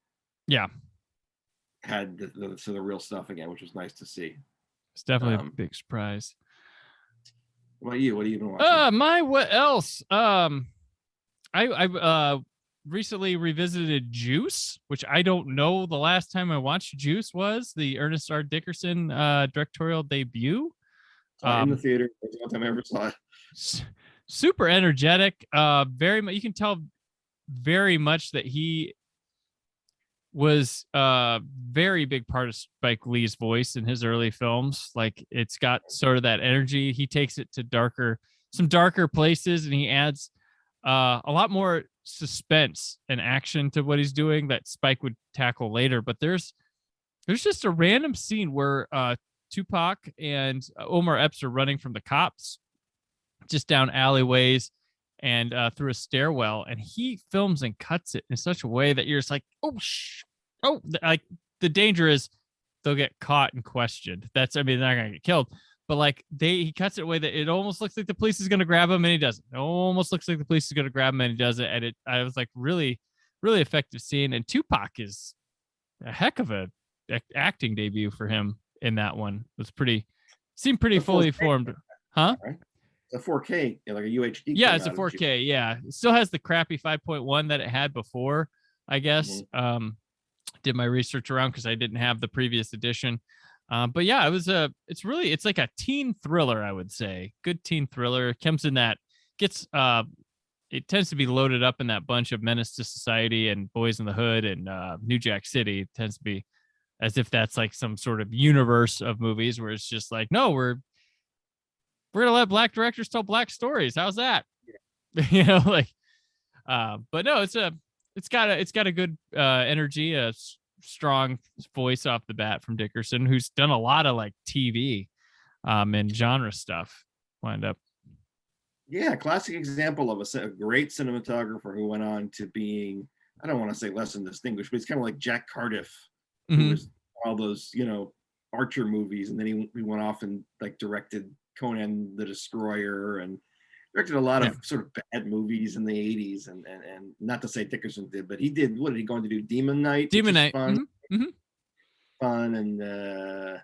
had the real stuff again, which was nice to see. It's definitely a big surprise. What about you? What have you been watching? What else? I recently revisited Juice, which I don't know the last time I watched Juice was the Ernest R. Dickerson directorial debut. In the theater. That's the only time I ever saw it. Super energetic. Very much. You can tell very much that he was a very big part of Spike Lee's voice in his early films. Like, it's got sort of that energy. He takes it to some darker places, and he adds a lot more suspense and action to what he's doing that Spike would tackle later. But there's just a random scene where Tupac and Omar Epps are running from the cops just down alleyways and through a stairwell, and he films and cuts it in such a way that you're just like, like, the danger is they'll get caught and questioned. They're not gonna get killed, but like he cuts it in a way that it almost looks like the police is gonna grab him, and he doesn't. It almost looks like the police is gonna grab him, and he doesn't. And I was like really really effective scene. And Tupac is a heck of a acting debut for him in that one. Seemed pretty fully formed. Huh? Right? It's a 4K, like a UHD. Yeah, it's a 4K. Yeah, it still has the crappy 5.1 that it had before, I guess. Mm-hmm. Did my research around because I didn't have the previous edition. But yeah, it's like a teen thriller, I would say. Good teen thriller. It comes in that it tends to be loaded up in that bunch of Menace to Society and Boys in the Hood and New Jack City. It tends to be as if that's like some sort of universe of movies where it's just like, no, we're gonna let black directors tell black stories. How's that? Yeah. But no, it's got a good energy, a strong voice off the bat from Dickerson, who's done a lot of like TV and genre stuff. Wind up. Yeah, classic example of a great cinematographer who went on to being, I don't want to say less than distinguished, but he's kind of like Jack Cardiff, who was all those, Archer movies, and then he went off and like directed Conan the Destroyer and directed a lot of sort of bad movies in the 80s, and not to say Dickerson did, but he did. What did he go on to do? Demon Knight. Fun, fun, and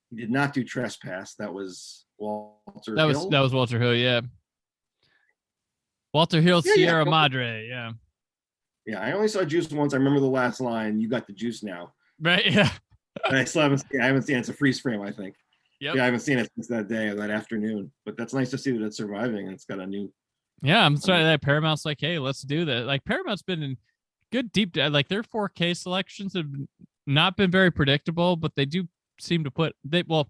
he did not do Trespass. That was Walter Hill. That was Walter Hill. Yeah. Walter Hill, Sierra Madre. Yeah. Yeah, I only saw Juice once. I remember the last line, "You got the juice now." Right. Yeah. And I still haven't seen it. It's a freeze frame, I think. Yep. Yeah, I haven't seen it since that day or that afternoon. But that's nice to see that it's surviving and it's got a new. Yeah, I'm sorry that Paramount's like, hey, let's do that. Like Paramount's been in good deep, like their 4K selections have not been very predictable, but they do seem to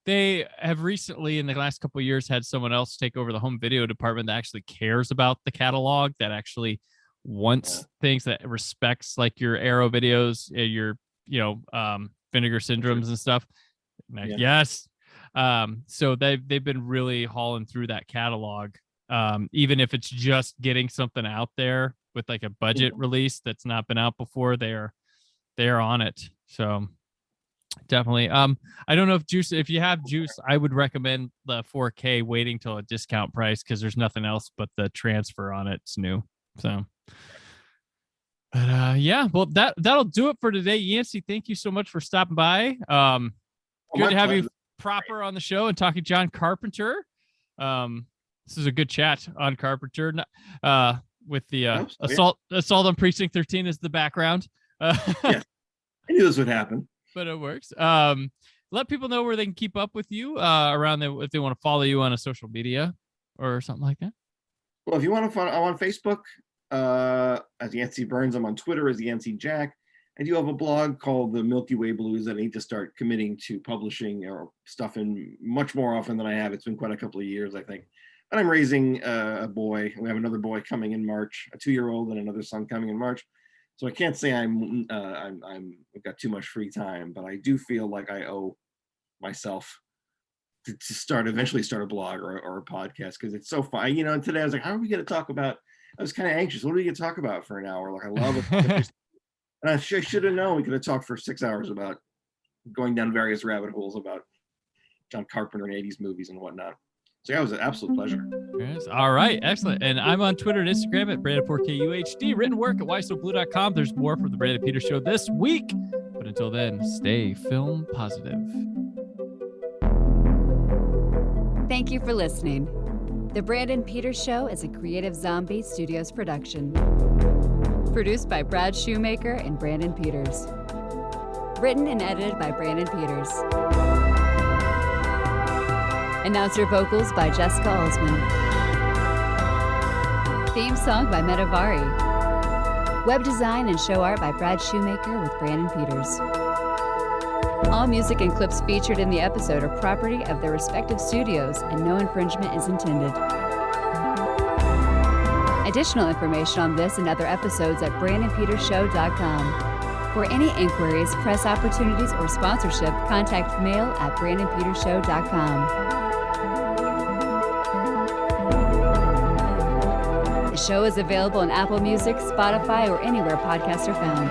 they have recently in the last couple of years had someone else take over the home video department that actually cares about the catalog, that actually wants things, that respects like your Arrow videos, your Vinegar Syndromes and stuff. Yes. So they've been really hauling through that catalog. Even if it's just getting something out there with like a budget release that's not been out before, they're on it. So definitely. I don't know if you have Juice, I would recommend the 4K waiting till a discount price, because there's nothing else but the transfer on it's new. So but well, that'll do it for today. Yancy, thank you so much for stopping by. Good to have you proper on the show and talking John Carpenter. This is a good chat on Carpenter, with the assault on Precinct 13 as the background. Yeah, I knew this would happen, but it works. Let people know where they can keep up with you around there if they want to follow you on a social media or something like that. Well, if you want to follow, I'm on Facebook as Yancy Berns. I'm on Twitter as Yancy Jack. I do have a blog called the Milky Way Blues that I need to start committing to publishing or stuff in much more often than I have. It's been quite a couple of years, I think. But I'm raising a boy. We have another boy coming in March, a 2-year-old, and another son coming in March. So I can't say I've got too much free time, but I do feel like I owe myself to eventually start a blog or a podcast, because it's so fun. And today I was like, how are we going to talk about? I was kind of anxious. What are we going to talk about for an hour? Like, I love it. And I should have known we could have talked for 6 hours about going down various rabbit holes about John Carpenter and 80s movies and whatnot. So yeah, it was an absolute pleasure. Yes. All right. Excellent. And I'm on Twitter and Instagram at Brandon4KUHD. Written work at WhySoBlue.com. There's more from the Brandon Peters Show this week. But until then, stay film positive. Thank you for listening. The Brandon Peters Show is a Creative Zombie Studios production. Produced by Brad Shoemaker and Brandon Peters. Written and edited by Brandon Peters. Announcer vocals by Jessica Alsman. Theme song by Metavari. Web design and show art by Brad Shoemaker with Brandon Peters. All music and clips featured in the episode are property of their respective studios, and no infringement is intended. Additional information on this and other episodes at BrandonPetersShow.com. For any inquiries, press opportunities, or sponsorship, contact mail at BrandonPetersShow.com. The show is available on Apple Music, Spotify, or anywhere podcasts are found.